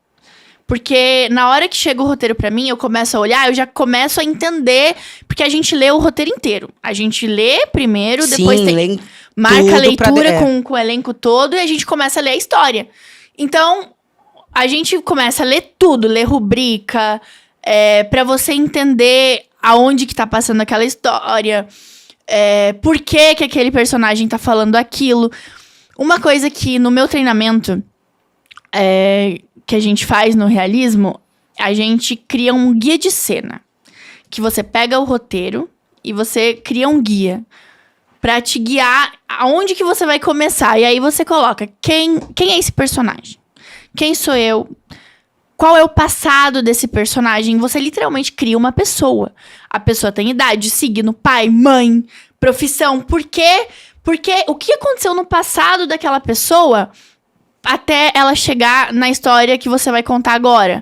Porque na hora que chega o roteiro pra mim, eu começo a olhar, eu já começo a entender, porque a gente lê o roteiro inteiro. A gente lê primeiro, depois marca a leitura com o elenco todo e a gente começa a ler a história. Então, a gente começa a ler tudo, ler rubrica, pra você entender aonde que tá passando aquela história, por que que aquele personagem tá falando aquilo. Uma coisa que no meu treinamento... que a gente faz no realismo, a gente cria um guia de cena. Que você pega o roteiro e você cria um guia pra te guiar aonde que você vai começar. E aí você coloca quem é esse personagem? Quem sou eu? Qual é o passado desse personagem? Você literalmente cria uma pessoa. A pessoa tem idade, signo, pai, mãe, profissão. Por quê? Porque o que aconteceu no passado daquela pessoa... até ela chegar na história que você vai contar agora.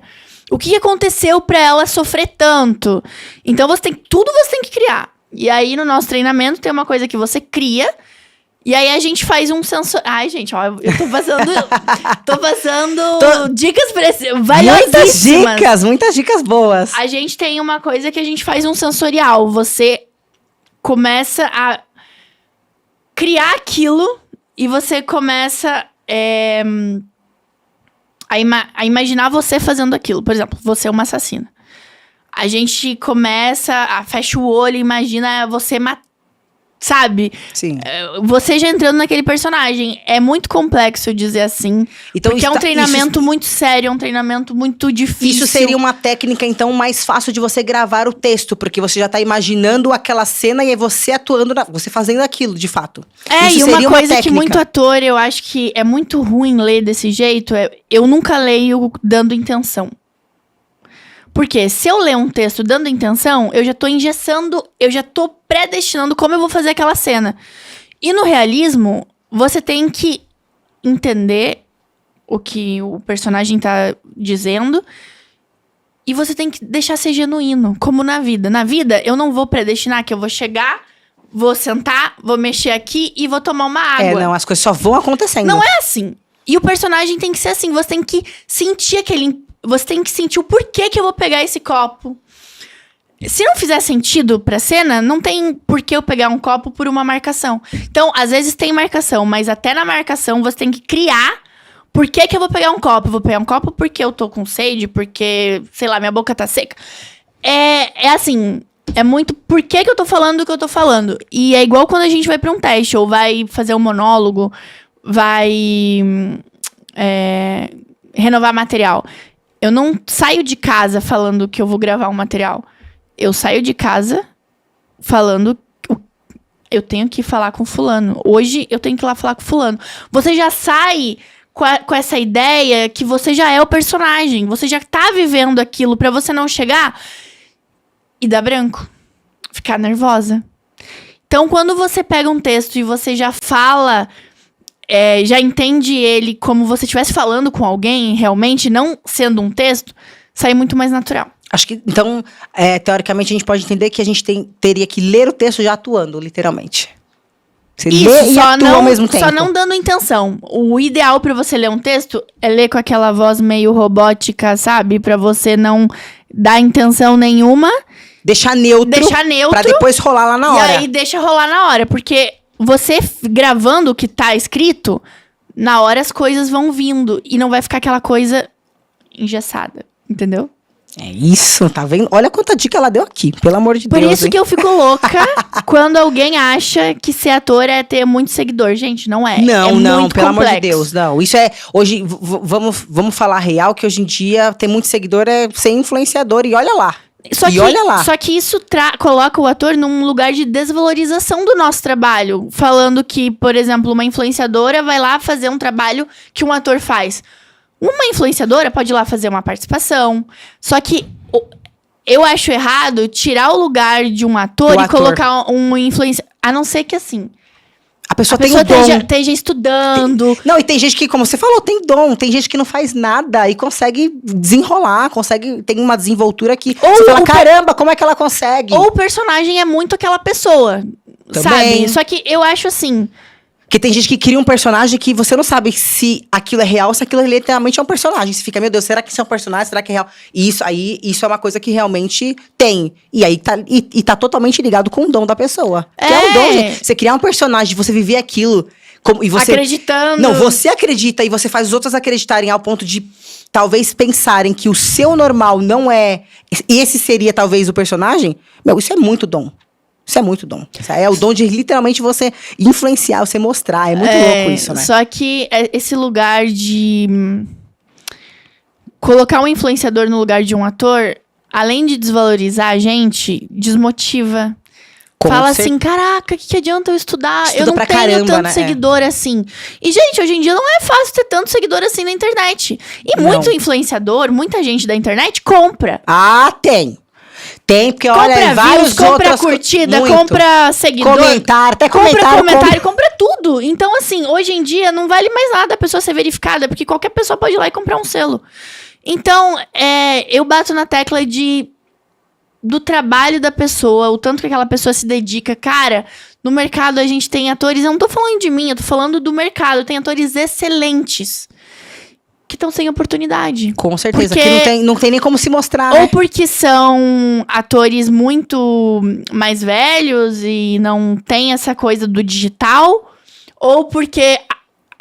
O que aconteceu pra ela sofrer tanto? Então, tudo você tem que criar. E aí, no nosso treinamento, tem uma coisa que você cria. E aí, a gente faz um sensor... Ai, gente, ó, eu tô passando... dicas valiosíssimas. Muitas dicas boas. A gente tem uma coisa que a gente faz um sensorial. Você começa a criar aquilo e você começa... a imaginar você fazendo aquilo. Por exemplo, você é uma assassina. A gente começa a fecha o olho e imagina você sabe? Sim. Você já entrando naquele personagem. É muito complexo dizer assim. Então, porque é um treinamento muito sério, é um treinamento muito difícil. Isso seria uma técnica, então, mais fácil de você gravar o texto, porque você já tá imaginando aquela cena e é você atuando, você fazendo aquilo, de fato. Isso e uma seria coisa técnica. Que muito ator, eu acho que é muito ruim ler desse jeito, eu nunca leio dando intenção. Porque se eu ler um texto dando intenção, eu já tô engessando, eu já tô predestinando como eu vou fazer aquela cena. E no realismo, você tem que entender o que o personagem tá dizendo e você tem que deixar ser genuíno, como na vida. Na vida, eu não vou predestinar que eu vou chegar, vou sentar, vou mexer aqui e vou tomar uma água. Não, as coisas só vão acontecendo. Não é assim. E o personagem tem que ser assim, você tem que sentir você tem que sentir o porquê que eu vou pegar esse copo. Se não fizer sentido pra cena, não tem por que eu pegar um copo por uma marcação. Então, às vezes tem marcação, mas até na marcação você tem que criar por que eu vou pegar um copo. Eu vou pegar um copo porque eu tô com sede, porque, sei lá, minha boca tá seca. É assim, é muito por que eu tô falando o que eu tô falando. E é igual quando a gente vai pra um teste, ou vai fazer um monólogo, vai renovar material. Eu não saio de casa falando que eu vou gravar um material. Eu saio de casa falando... Eu tenho que falar com fulano. Hoje eu tenho que ir lá falar com fulano. Você já sai com essa ideia que você já é o personagem. Você já tá vivendo aquilo pra você não chegar e dar branco. Ficar nervosa. Então, quando você pega um texto e você já fala... já entende ele como você estivesse falando com alguém, realmente, não sendo um texto, sai muito mais natural. Acho que, então, teoricamente, a gente pode entender que a gente teria que ler o texto já atuando, literalmente. Você lê e atua ao mesmo tempo. Só não dando intenção. O ideal pra você ler um texto é ler com aquela voz meio robótica, sabe? Pra você não dar intenção nenhuma. Deixar neutro. Pra depois rolar lá na hora. E aí, deixa rolar na hora, porque... Você gravando o que tá escrito, na hora as coisas vão vindo. E não vai ficar aquela coisa engessada, entendeu? É isso, tá vendo? Olha quanta dica ela deu aqui, pelo amor de Por Deus. isso hein? que eu fico louca quando alguém acha que ser ator é ter muito seguidor. Gente, não é. Não, é não, muito pelo amor de complexo. Deus, não. Isso é. Hoje, vamos falar real, que hoje em dia ter muito seguidor é ser influenciador, e olha lá. Olha lá. Só que isso coloca o ator num lugar de desvalorização do nosso trabalho. Falando que, por exemplo, uma influenciadora vai lá fazer um trabalho que um ator faz. Uma influenciadora pode ir lá fazer uma participação. Só que eu acho errado tirar o lugar de um ator e colocar um influenciador. A não ser que assim. A pessoa tem o dom. Esteja estudando. Não, e tem gente que, como você falou, tem dom. Tem gente que não faz nada e consegue desenrolar, tem uma desenvoltura que você fala, caramba, como é que ela consegue? Ou o personagem é muito aquela pessoa, Também. sabe? Só que eu acho assim... Porque tem gente que cria um personagem que você não sabe se aquilo é real, se aquilo literalmente é um personagem. Você fica, meu Deus, será que isso é um personagem? Será que é real? E isso é uma coisa que realmente tem. E aí tá totalmente ligado com o dom da pessoa. Que é o dom, gente. Você criar um personagem, você viver aquilo. E você, acreditando. Não, você acredita e você faz os outros acreditarem ao ponto de talvez pensarem que o seu normal não é... Esse seria talvez o personagem. Meu, isso é muito dom. Isso é muito dom. Isso é o dom de literalmente você influenciar, você mostrar. É muito louco isso, né? Só que esse lugar de colocar um influenciador no lugar de um ator, além de desvalorizar a gente, desmotiva. Fala assim, caraca, o que adianta eu estudar? Eu não tenho tanto seguidor assim. E, gente, hoje em dia não é fácil ter tanto seguidor assim na internet. E muito influenciador, muita gente da internet compra. Ah, tem. Tem, porque olha, compra vários views, compra outros... curtida, muito. compra seguidor. Comentário, até compra tudo. Então, assim, hoje em dia não vale mais nada a pessoa ser verificada, porque qualquer pessoa pode ir lá e comprar um selo. Então, eu bato na tecla do trabalho da pessoa, o tanto que aquela pessoa se dedica. Cara, no mercado a gente tem atores, eu não tô falando de mim, eu tô falando do mercado, tem atores excelentes que estão sem oportunidade. Com certeza, porque... que não tem nem como se mostrar, Ou né? porque são atores muito mais velhos e não tem essa coisa do digital, ou porque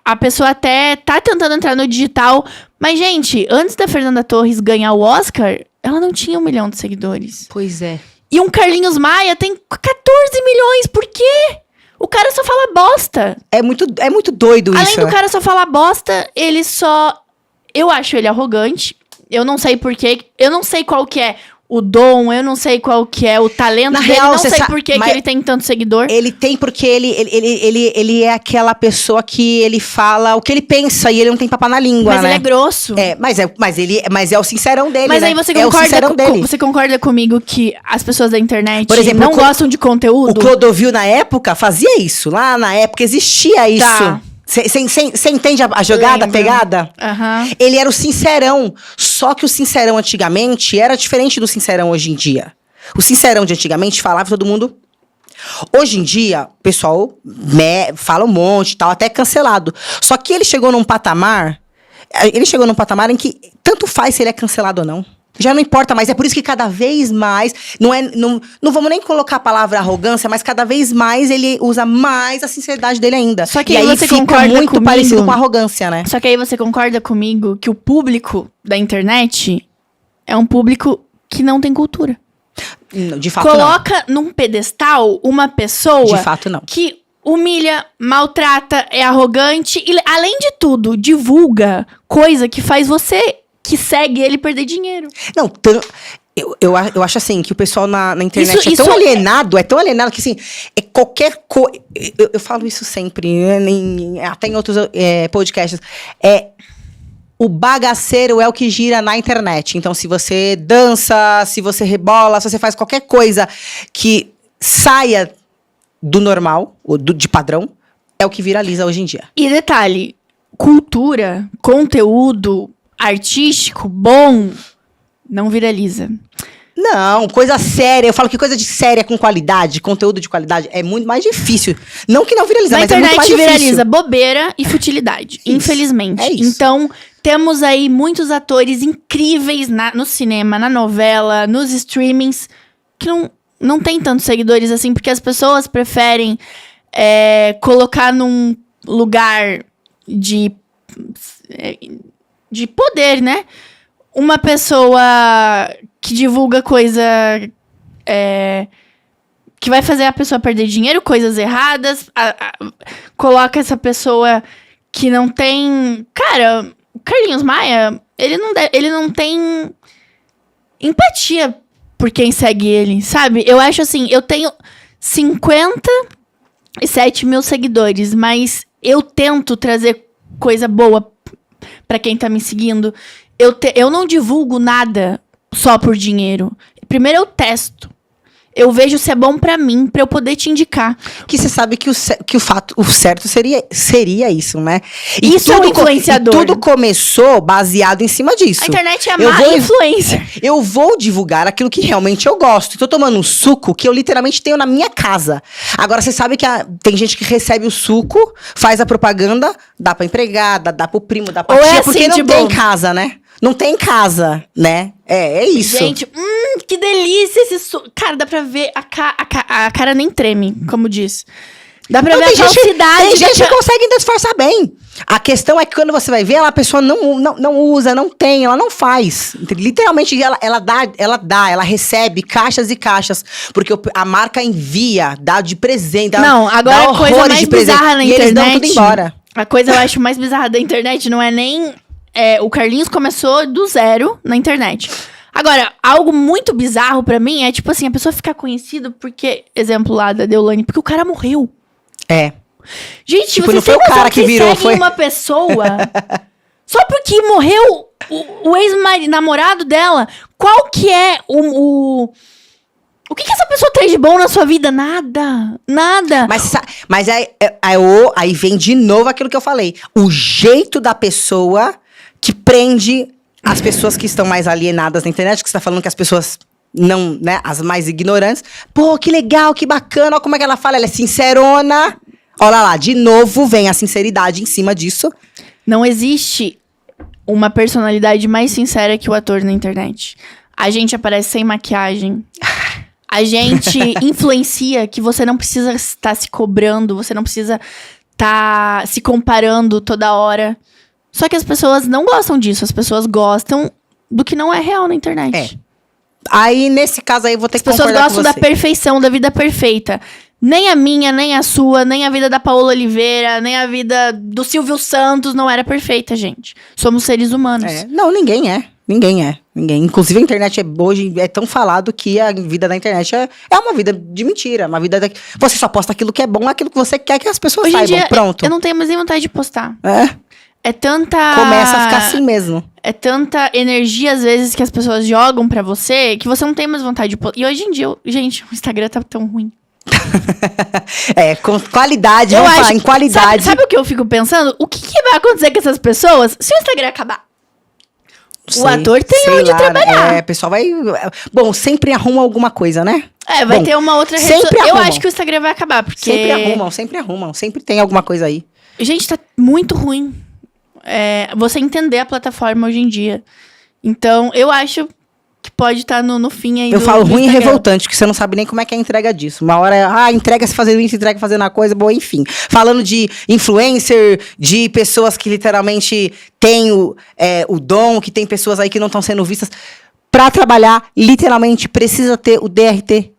a pessoa até tá tentando entrar no digital. Mas, gente, antes da Fernanda Torres ganhar o Oscar, ela não tinha 1 milhão de seguidores. Pois é. E um Carlinhos Maia tem 14 milhões. Por quê? O cara só fala bosta. É muito doido isso. Além do cara só falar bosta, ele só... Eu acho ele arrogante. Eu não sei porquê. Eu não sei qual que é o dom. Eu não sei qual que é o talento Na dele. real, não sei por que ele tem tanto seguidor. Ele tem porque ele é aquela pessoa que ele fala o que ele pensa e ele não tem papo na língua, Mas né? ele é grosso. Mas é o sincerão dele, Mas né? aí você É o sincerão dele. você concorda comigo que as pessoas da internet, por exemplo, não gostam de conteúdo? O Clodovil, na época, fazia isso. Lá na época existia isso. Tá. Você entende a jogada, a pegada? Uhum. Ele era o sincerão. Só que o sincerão antigamente era diferente do sincerão hoje em dia. O sincerão de antigamente falava todo mundo. Hoje em dia, o pessoal fala um monte e tal, até cancelado. Só que ele chegou num patamar em que tanto faz se ele é cancelado ou não. Já não importa mais, é por isso que cada vez mais, não vamos nem colocar a palavra arrogância, mas cada vez mais ele usa mais a sinceridade dele ainda. Só que e aí você fica concorda muito comigo, parecido com arrogância, né? Só que aí você concorda comigo que o público da internet é um público que não tem cultura. De fato, Coloca num pedestal uma pessoa de fato, não. Que humilha, maltrata, é arrogante e, além de tudo, divulga coisa que faz você... que segue ele perder dinheiro. Não, eu acho assim, que o pessoal na internet é tão alienado que assim, é qualquer coisa. Eu falo isso sempre, até em outros podcasts. O bagaceiro é o que gira na internet. Então, se você dança, se você rebola, se você faz qualquer coisa que saia do normal, ou de padrão, é o que viraliza hoje em dia. E detalhe, cultura, conteúdo artístico, bom, não viraliza. Não, coisa séria. Eu falo que coisa de séria com qualidade, conteúdo de qualidade, é muito mais difícil. Não que não viraliza, mas é muito mais difícil. Na internet viraliza bobeira e futilidade, infelizmente. É isso. Então, temos aí muitos atores incríveis no cinema, na novela, nos streamings, que não tem tantos seguidores assim, porque as pessoas preferem colocar num lugar de poder, né? uma pessoa que divulga coisa que vai fazer a pessoa perder dinheiro, coisas erradas, coloca essa pessoa que não tem... Cara, o Carlinhos Maia, ele não tem empatia por quem segue ele, sabe? Eu acho assim, eu tenho 57 mil seguidores, mas eu tento trazer coisa boa pra quem tá me seguindo. Eu não divulgo nada só por dinheiro. Primeiro eu testo. Eu vejo se é bom pra mim, pra eu poder te indicar. Que você sabe que o certo seria isso, né? Isso é um influenciador. E tudo começou baseado em cima disso. A internet é a má influência. Eu vou divulgar aquilo que realmente eu gosto. Tô tomando um suco que eu literalmente tenho na minha casa. Agora, você sabe que tem gente que recebe o suco, faz a propaganda, dá pra empregada, dá pro primo, dá pra tia, assim, porque não tem casa, né? Não tem casa, né? É isso. Gente, que delícia esse suco. Cara, dá pra ver a cara nem treme, como diz. Dá pra ver a falsidade. Tem gente que consegue disfarçar bem. A questão é que quando você vai ver, a pessoa não usa, não tem, ela não faz. Literalmente, ela recebe caixas e caixas. Porque a marca envia, dá de presente. Não, agora a coisa mais bizarra na internet. Eles dão tudo embora. A coisa eu acho mais bizarra da internet não é nem... o Carlinhos começou do zero na internet. Agora, algo muito bizarro pra mim é, tipo assim, a pessoa ficar conhecida porque... Exemplo lá da Deolane, porque o cara morreu. Gente, tipo, você não foi o cara que virou, foi uma pessoa só porque morreu o ex-namorado dela. Qual que é o que essa pessoa tem de bom na sua vida? Nada. Mas aí vem de novo aquilo que eu falei. O jeito da pessoa que prende as pessoas que estão mais alienadas na internet, que você tá falando que as pessoas não, né, as mais ignorantes. Pô, que legal, que bacana, olha como é que ela fala, ela é sincerona. Olha lá, de novo vem a sinceridade em cima disso. Não existe uma personalidade mais sincera que o ator na internet. A gente aparece sem maquiagem. A gente influencia que você não precisa estar se cobrando, você não precisa estar se comparando toda hora. Só que as pessoas não gostam disso, as pessoas gostam do que não é real na internet. Aí, nesse caso aí, eu vou ter que concordar com você. As pessoas gostam da perfeição, da vida perfeita. Nem a minha, nem a sua, nem a vida da Paola Oliveira, nem a vida do Silvio Santos não era perfeita, gente. Somos seres humanos. Não, ninguém é. Ninguém. Inclusive, a internet hoje é tão falado que a vida da internet é uma vida de mentira. Uma vida você só posta aquilo que é bom, aquilo que você quer que as pessoas hoje saibam. Em dia, pronto. Eu não tenho mais nem vontade de postar. É tanta... Começa a ficar assim mesmo. É tanta energia, às vezes, que as pessoas jogam pra você, que você não tem mais vontade de postar. E hoje em dia, gente, o Instagram tá tão ruim. Com qualidade, vamos falar em qualidade. Sabe o que eu fico pensando? O que vai acontecer com essas pessoas se o Instagram acabar? O ator tem onde trabalhar. O pessoal vai... Bom, sempre arruma alguma coisa, né? Vai ter uma outra rede social. Eu acho que o Instagram vai acabar, porque... Sempre arrumam. Sempre tem alguma coisa aí. Gente, tá muito ruim. Você entender a plataforma hoje em dia. Então, eu acho que pode estar no fim aí. Eu falo ruim e revoltante, que você não sabe nem como é que é a entrega disso. Uma hora, entrega-se fazendo isso, entrega fazendo a coisa, boa, enfim. Falando de influencer, de pessoas que literalmente têm o dom, que tem pessoas aí que não estão sendo vistas. Pra trabalhar, literalmente, precisa ter o DRT.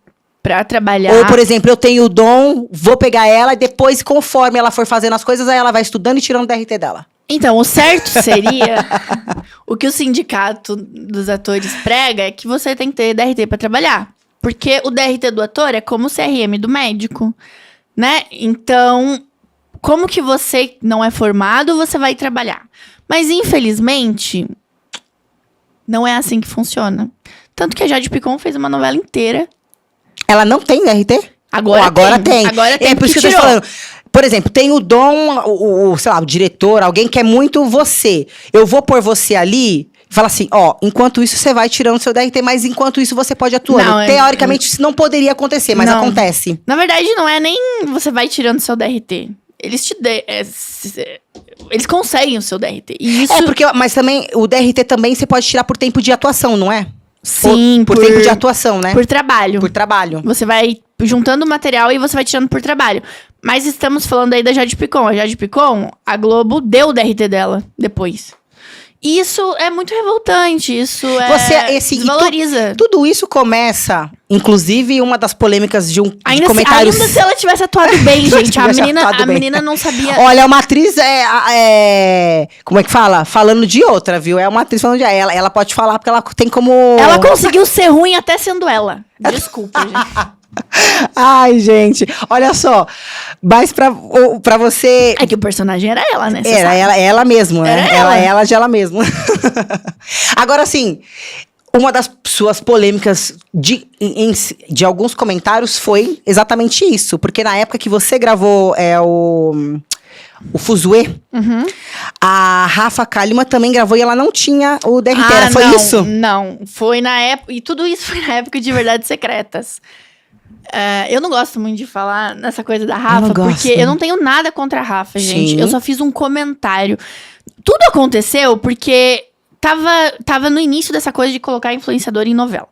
Pra trabalhar. Ou, por exemplo, eu tenho o dom, vou pegar ela e depois, conforme ela for fazendo as coisas, aí ela vai estudando e tirando o DRT dela. Então, o certo seria... o que o sindicato dos atores prega é que você tem que ter DRT pra trabalhar. Porque o DRT do ator é como o CRM do médico, né? Então, como que você não é formado, você vai trabalhar. Mas, infelizmente, não é assim que funciona. Tanto que a Jade Picon fez uma novela inteira. Ela não tem DRT? Agora tem. Agora tem, por isso que eu tô falando. Por exemplo, tem o dom, sei lá, o diretor, alguém que é muito você. Eu vou pôr você ali e falar assim, enquanto isso você vai tirando seu DRT, mas enquanto isso você pode atuando. Teoricamente, isso não poderia acontecer, mas acontece. Na verdade, não é nem você vai tirando seu DRT. Eles eles conseguem o seu DRT. E isso... mas também, o DRT também você pode tirar por tempo de atuação, não é? Sim, por tempo de atuação, né? Por trabalho. Por trabalho. Você vai juntando material e você vai tirando por trabalho. Mas estamos falando aí da Jade Picon. A Jade Picon, a Globo deu o DRT dela depois. E isso é muito revoltante, isso desvaloriza. Tudo isso começa, inclusive, uma das polêmicas de comentários... Ainda se ela tivesse atuado bem, gente. A menina não sabia... Olha, uma atriz como é que fala? Falando de outra, viu? É uma atriz falando de ela pode falar porque ela tem como... Ela conseguiu ser ruim até sendo ela. Desculpa, gente. Ai, gente, olha só. Mas pra você... É que o personagem era ela, né? Era ela mesmo, né? Ela de ela mesma. Agora, assim, uma das suas polêmicas de alguns comentários foi exatamente isso. Porque na época que você gravou o Fuzue, a Rafa Kalimann também gravou e ela não tinha o DRT. Foi isso? Não, foi na época... E tudo isso foi na época de Verdades Secretas. Eu não gosto muito de falar nessa coisa da Rafa, porque eu não tenho nada contra a Rafa, gente. Sim. Eu só fiz um comentário. Tudo aconteceu porque tava no início dessa coisa de colocar influenciador em novela.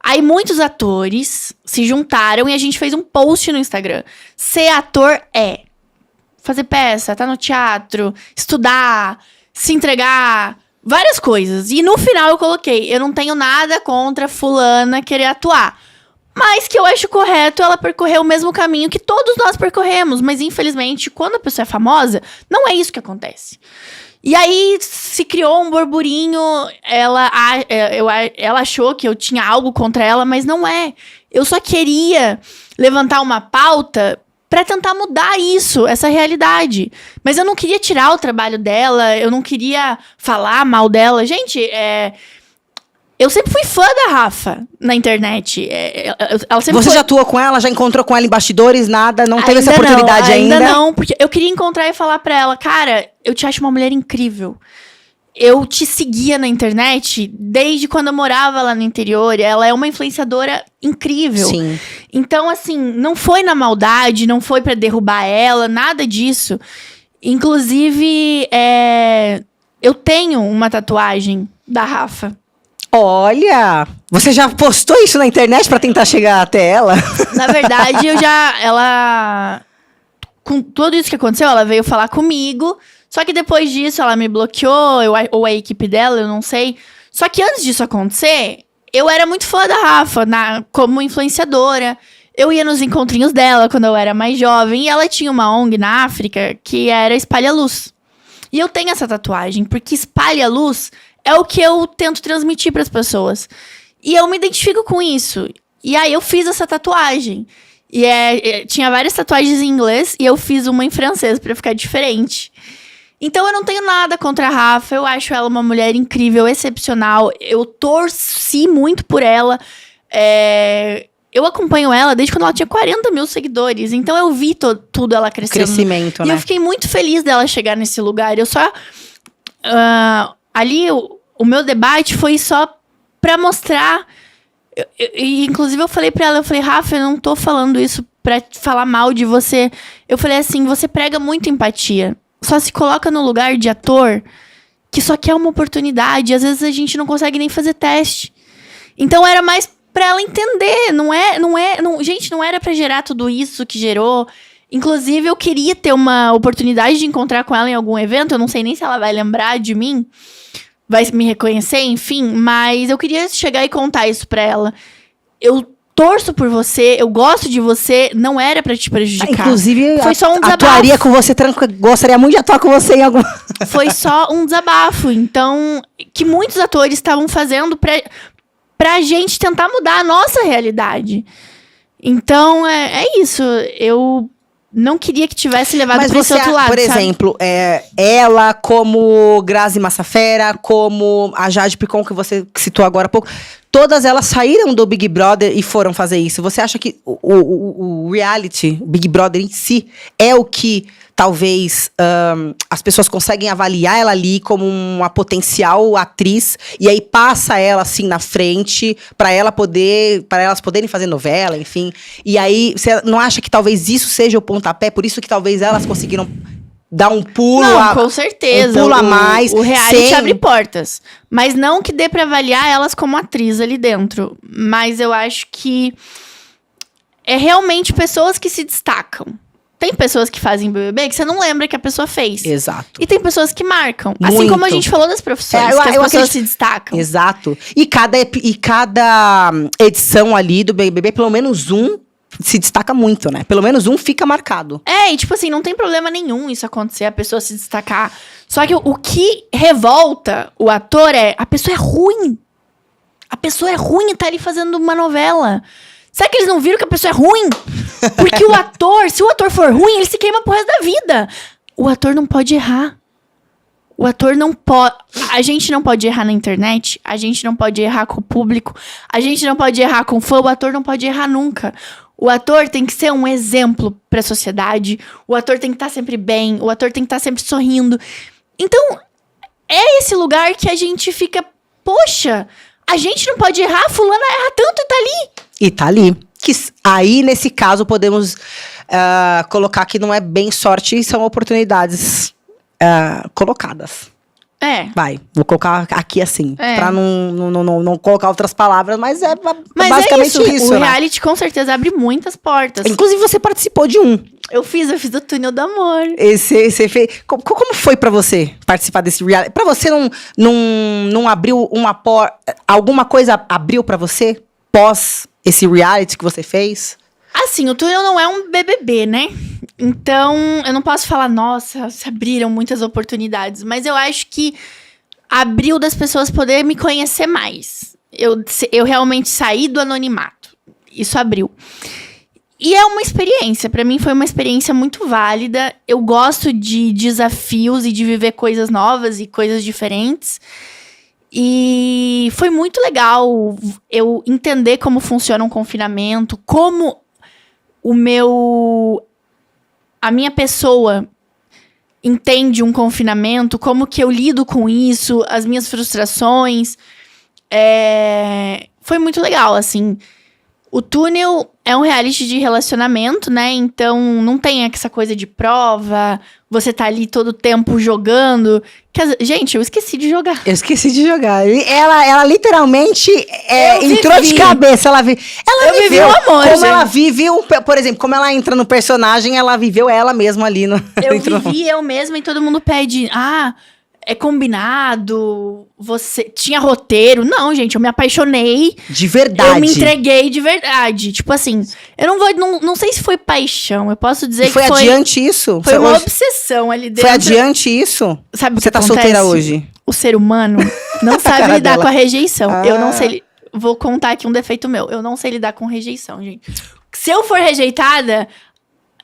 Aí muitos atores se juntaram e a gente fez um post no Instagram. Ser ator é fazer peça, tá no teatro, estudar, se entregar, várias coisas. E no final eu coloquei, eu não tenho nada contra fulana querer atuar. Mas que eu acho correto ela percorrer o mesmo caminho que todos nós percorremos. Mas, infelizmente, quando a pessoa é famosa, não é isso que acontece. E aí, se criou um burburinho, ela achou que eu tinha algo contra ela, mas não é. Eu só queria levantar uma pauta pra tentar mudar isso, essa realidade. Mas eu não queria tirar o trabalho dela, eu não queria falar mal dela. Gente, eu sempre fui fã da Rafa na internet. Ela sempre Você já atuou com ela? Já encontrou com ela em bastidores? Nada? Não teve essa oportunidade ainda? Ainda não, porque eu queria encontrar e falar pra ela, cara, eu te acho uma mulher incrível. Eu te seguia na internet desde quando eu morava lá no interior. Ela é uma influenciadora incrível. Sim. Então, assim, não foi na maldade, não foi pra derrubar ela, nada disso. Inclusive, eu tenho uma tatuagem da Rafa. Olha, você já postou isso na internet pra tentar chegar até ela? Na verdade, com tudo isso que aconteceu, ela veio falar comigo. Só que depois disso, ela me bloqueou, ou a equipe dela, eu não sei. Só que antes disso acontecer, eu era muito fã da Rafa, como influenciadora. Eu ia nos encontrinhos dela quando eu era mais jovem. E ela tinha uma ONG na África que era Espalha Luz. E eu tenho essa tatuagem, porque espalha luz é o que eu tento transmitir para as pessoas. E eu me identifico com isso. E aí eu fiz essa tatuagem. E tinha várias tatuagens em inglês e eu fiz uma em francês para ficar diferente. Então eu não tenho nada contra a Rafa. Eu acho ela uma mulher incrível, excepcional. Eu torci muito por ela. Eu acompanho ela desde quando ela tinha 40 mil seguidores. Então eu vi tudo ela crescendo. Crescimento, né? E eu fiquei muito feliz dela chegar nesse lugar. Eu só... ali, o meu debate foi só pra mostrar... Inclusive, eu falei pra ela, Rafa, eu não tô falando isso pra falar mal de você. Eu falei assim, você prega muito empatia. Só se coloca no lugar de ator que só quer uma oportunidade. Às vezes a gente não consegue nem fazer teste. Então era mais pra ela entender. Gente, não era pra gerar tudo isso que gerou. Inclusive, eu queria ter uma oportunidade de encontrar com ela em algum evento. Eu não sei nem se ela vai lembrar de mim. Vai me reconhecer, enfim. Mas eu queria chegar e contar isso pra ela. Eu torço por você, eu gosto de você. Não era pra te prejudicar. Inclusive, foi só um desabafo. Atuaria com você, gostaria muito de atuar com você em algum... Foi só um desabafo. Então, que muitos atores estavam fazendo pra gente tentar mudar a nossa realidade. Então, é isso. Eu... não queria que tivesse levado para esse outro lado, por exemplo, ela como Grazi Massafera, como a Jade Picon, que você citou agora há pouco, todas elas saíram do Big Brother e foram fazer isso. Você acha que o reality, o Big Brother em si, é o que talvez as pessoas conseguem avaliar ela ali como uma potencial atriz e aí passa ela assim na frente para elas poderem fazer novela, enfim. E aí você não acha que talvez isso seja o pontapé, por isso que talvez elas conseguiram dar um pulo? Não, com certeza. Um pulo a mais. O reality abre portas. Mas não que dê pra avaliar elas como atriz ali dentro. Mas eu acho que é realmente pessoas que se destacam. Tem pessoas que fazem BBB que você não lembra que a pessoa fez. Exato. E tem pessoas que marcam. Assim Muito. como a gente falou das profissões, que as pessoas se destacam. Exato. E cada edição ali do BBB, pelo menos um se destaca muito, né? Pelo menos um fica marcado. E tipo assim, não tem problema nenhum isso acontecer, a pessoa se destacar. Só que o que revolta o ator a pessoa é ruim. A pessoa é ruim e tá ali fazendo uma novela. Será que eles não viram que a pessoa é ruim? Porque o ator, se o ator for ruim, ele se queima pro resto da vida. O ator não pode errar. O ator não pode... A gente não pode errar na internet. A gente não pode errar com o público. A gente não pode errar com o fã. O ator não pode errar nunca. O ator tem que ser um exemplo pra sociedade. O ator tem que estar sempre bem. O ator tem que estar sempre sorrindo. Então, é esse lugar que a gente fica... Poxa, a gente não pode errar. Fulana erra tanto e tá ali. E tá ali. Que aí, nesse caso, podemos colocar que não é bem sorte, são oportunidades colocadas. Vai, vou colocar aqui assim, pra não colocar outras palavras, mas basicamente isso. O reality com certeza abre muitas portas. Inclusive, você participou de um. Eu fiz o Túnel do Amor. Você fez. Como foi pra você participar desse reality? Pra você não abriu uma porta. Alguma coisa abriu pra você pós esse reality que você fez? Assim, o Túnel não é um BBB, né? Então, eu não posso falar, nossa, se abriram muitas oportunidades. Mas eu acho que abriu das pessoas poderem me conhecer mais. Eu realmente saí do anonimato. Isso abriu. E é uma experiência. Pra mim, foi uma experiência muito válida. Eu gosto de desafios e de viver coisas novas e coisas diferentes. E foi muito legal eu entender como funciona um confinamento, como a minha pessoa entende um confinamento, como que eu lido com isso, as minhas frustrações. Foi muito legal, assim. O Túnel é um reality de relacionamento, né? Então, não tem essa coisa de prova, você tá ali todo o tempo jogando. Gente, eu esqueci de jogar. Eu esqueci de jogar. Ela literalmente entrou de cabeça. Ela viveu o amor, como gente. ela vive, por exemplo, como ela entra no personagem, ela viveu ela mesma ali. Eu vivi eu mesma e todo mundo pede... É combinado, você tinha roteiro. Não, gente, eu me apaixonei. De verdade. Eu me entreguei de verdade. Tipo assim, eu não sei se foi paixão. Eu posso dizer que foi adiante isso? Foi uma obsessão ali dentro. Foi adiante isso? Sabe o que você tá acontece? Solteira hoje? O ser humano não sabe lidar dela. com a rejeição. Eu não sei... Vou contar aqui um defeito meu. Eu não sei lidar com rejeição, gente. Se eu for rejeitada...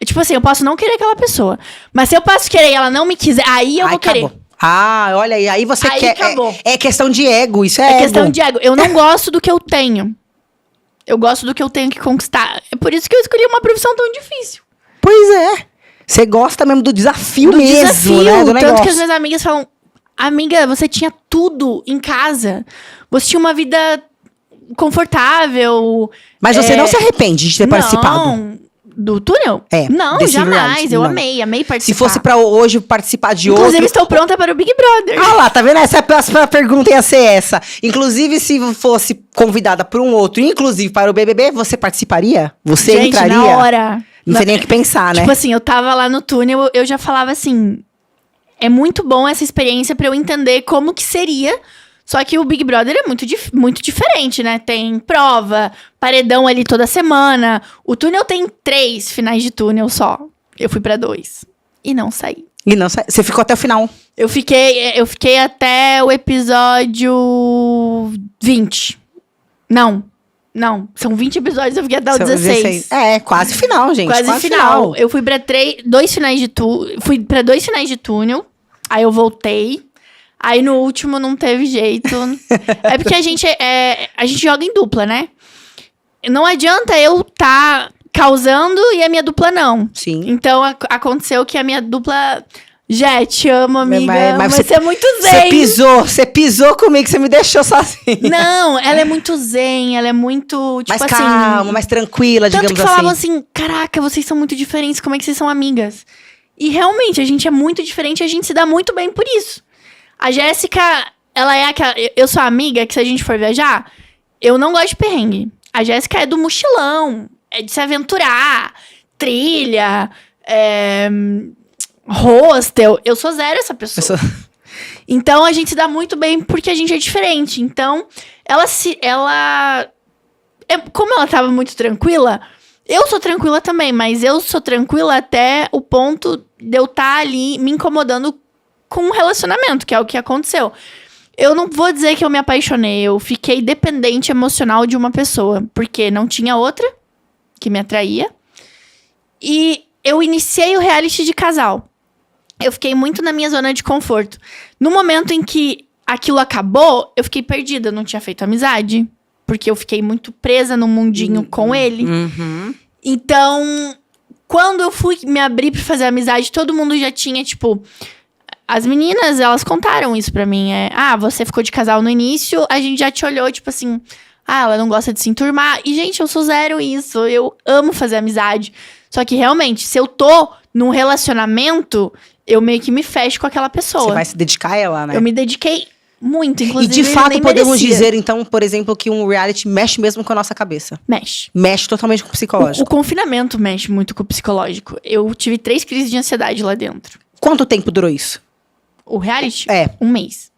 Tipo assim, eu posso não querer aquela pessoa. Mas se eu posso querer e ela não me quiser, aí eu vou querer. Olha aí você aí quer. Acabou. É questão de ego, isso é ego. Questão de ego. Eu não gosto do que eu tenho. Eu gosto do que eu tenho que conquistar. É por isso que eu escolhi uma profissão tão difícil. Pois é. Você gosta mesmo do desafio do mesmo, desafio, né? Do tanto negócio. que as minhas amigas falam... Amiga, você tinha tudo em casa. Você tinha uma vida confortável. Mas você não se arrepende de ter participado? Não. Do Túnel? Não, jamais. Reality, eu não. amei participar. Se fosse pra hoje participar de Inclusive, outro... estou pronta para o Big Brother. lá, tá vendo? Essa a pergunta ia ser essa. Inclusive, se fosse convidada por um outro, inclusive para o BBB, você participaria? Você Gente, entraria? na hora. Não tem nem o que pensar, né? Tipo assim, eu tava lá no Túnel, eu já falava assim... É muito bom essa experiência pra eu entender como que seria... Só que o Big Brother é muito diferente, né? Tem prova, paredão ali toda semana. O Túnel tem 3 finais de túnel só. Eu fui pra 2. E não saí. Você ficou até o final? Eu fiquei até o episódio 20. Não. São 20 episódios, eu fiquei até o 16. Quase final, gente. Quase final. Eu fui pra 2 finais de túnel. Fui pra 2 finais de túnel. Aí eu voltei. Aí no último não teve jeito. É porque a gente joga em dupla, né? Não adianta eu tá causando e a minha dupla não. Sim. Então aconteceu que a minha dupla... Jé, te amo, amiga. Mas você é muito zen. Você pisou comigo, você me deixou sozinha. Não, ela é muito zen, ela é muito, tipo mais assim... calma, mais tranquila, digamos assim. Tanto que falavam assim, caraca, vocês são muito diferentes, como é que vocês são amigas? E realmente, a gente é muito diferente e a gente se dá muito bem por isso. A Jéssica, ela é aquela... Eu sou amiga que se a gente for viajar, eu não gosto de perrengue. A Jéssica é do mochilão, é de se aventurar, trilha, hostel. Eu sou zero essa pessoa. Então, a gente se dá muito bem porque a gente é diferente. Então, como ela tava muito tranquila, eu sou tranquila também, mas eu sou tranquila até o ponto de eu estar ali me incomodando com um relacionamento, que é o que aconteceu. Eu não vou dizer que eu me apaixonei, eu fiquei dependente emocional de uma pessoa, porque não tinha outra que me atraía. E eu iniciei o reality de casal. Eu fiquei muito na minha zona de conforto. No momento em que aquilo acabou, eu fiquei perdida, eu não tinha feito amizade. Porque eu fiquei muito presa no mundinho com ele. Então, quando eu fui me abrir pra fazer amizade, todo mundo já tinha, tipo... As meninas, elas contaram isso pra mim. Você ficou de casal no início, a gente já te olhou, tipo assim... ela não gosta de se enturmar. E, gente, eu sou zero isso. Eu amo fazer amizade. Só que, realmente, se eu tô num relacionamento, eu meio que me fecho com aquela pessoa. Você vai se dedicar a ela, né? Eu me dediquei muito, inclusive. E de fato podemos dizer, então, por exemplo, que um reality mexe mesmo com a nossa cabeça. Mexe. Mexe totalmente com o psicológico. O confinamento mexe muito com o psicológico. Eu tive 3 crises de ansiedade lá dentro. Quanto tempo durou isso? O reality? 1 mês.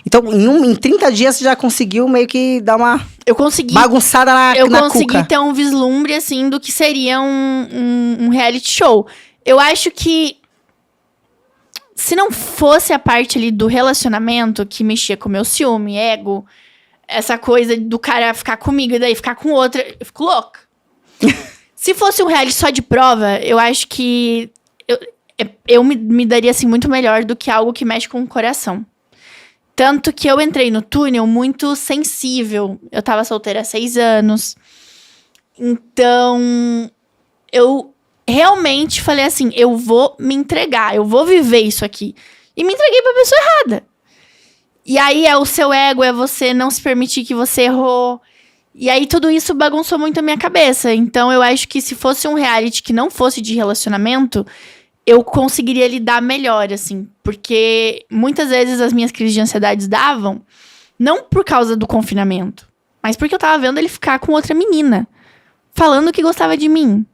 Então, em 30 dias, você já conseguiu meio que dar uma bagunçada na cuca. Eu consegui ter um vislumbre, assim, do que seria um reality show. Eu acho que se não fosse a parte ali do relacionamento que mexia com o meu ciúme, ego, essa coisa do cara ficar comigo e daí ficar com outra, eu fico louca. Se fosse um reality só de prova, eu acho que eu me daria, assim, muito melhor do que algo que mexe com o coração. Tanto que eu entrei no túnel muito sensível. Eu tava solteira há 6 anos. Então, eu realmente falei assim, eu vou me entregar, eu vou viver isso aqui. E me entreguei pra pessoa errada. E aí é o seu ego, é você não se permitir que você errou. E aí tudo isso bagunçou muito a minha cabeça. Então eu acho que se fosse um reality que não fosse de relacionamento, eu conseguiria lidar melhor, assim. Porque muitas vezes as minhas crises de ansiedade davam, não por causa do confinamento, mas porque eu tava vendo ele ficar com outra menina, falando que gostava de mim.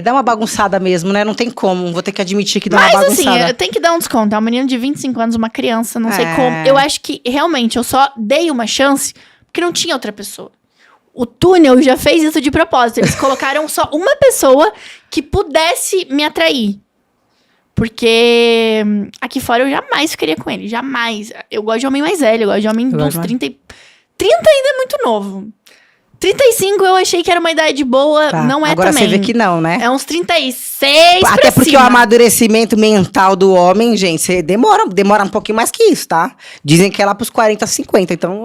Dá uma bagunçada mesmo, né? Não tem como. Vou ter que admitir que dá uma bagunçada. Mas assim, tem que dar um desconto. É um menino de 25 anos, uma criança, não sei como. Eu acho que, realmente, eu só dei uma chance porque não tinha outra pessoa. O túnel já fez isso de propósito. Eles colocaram só uma pessoa que pudesse me atrair. Porque aqui fora eu jamais ficaria com ele. Jamais. Eu gosto de homem mais velho. Eu gosto de homem dos 30... 30 ainda é muito novo. 35 eu achei que era uma idade boa, não é agora também. Agora você vê que não, né? É uns 36 Até porque cima. O amadurecimento mental do homem, gente, você demora um pouquinho mais que isso, tá? Dizem que é lá pros 40, 50, então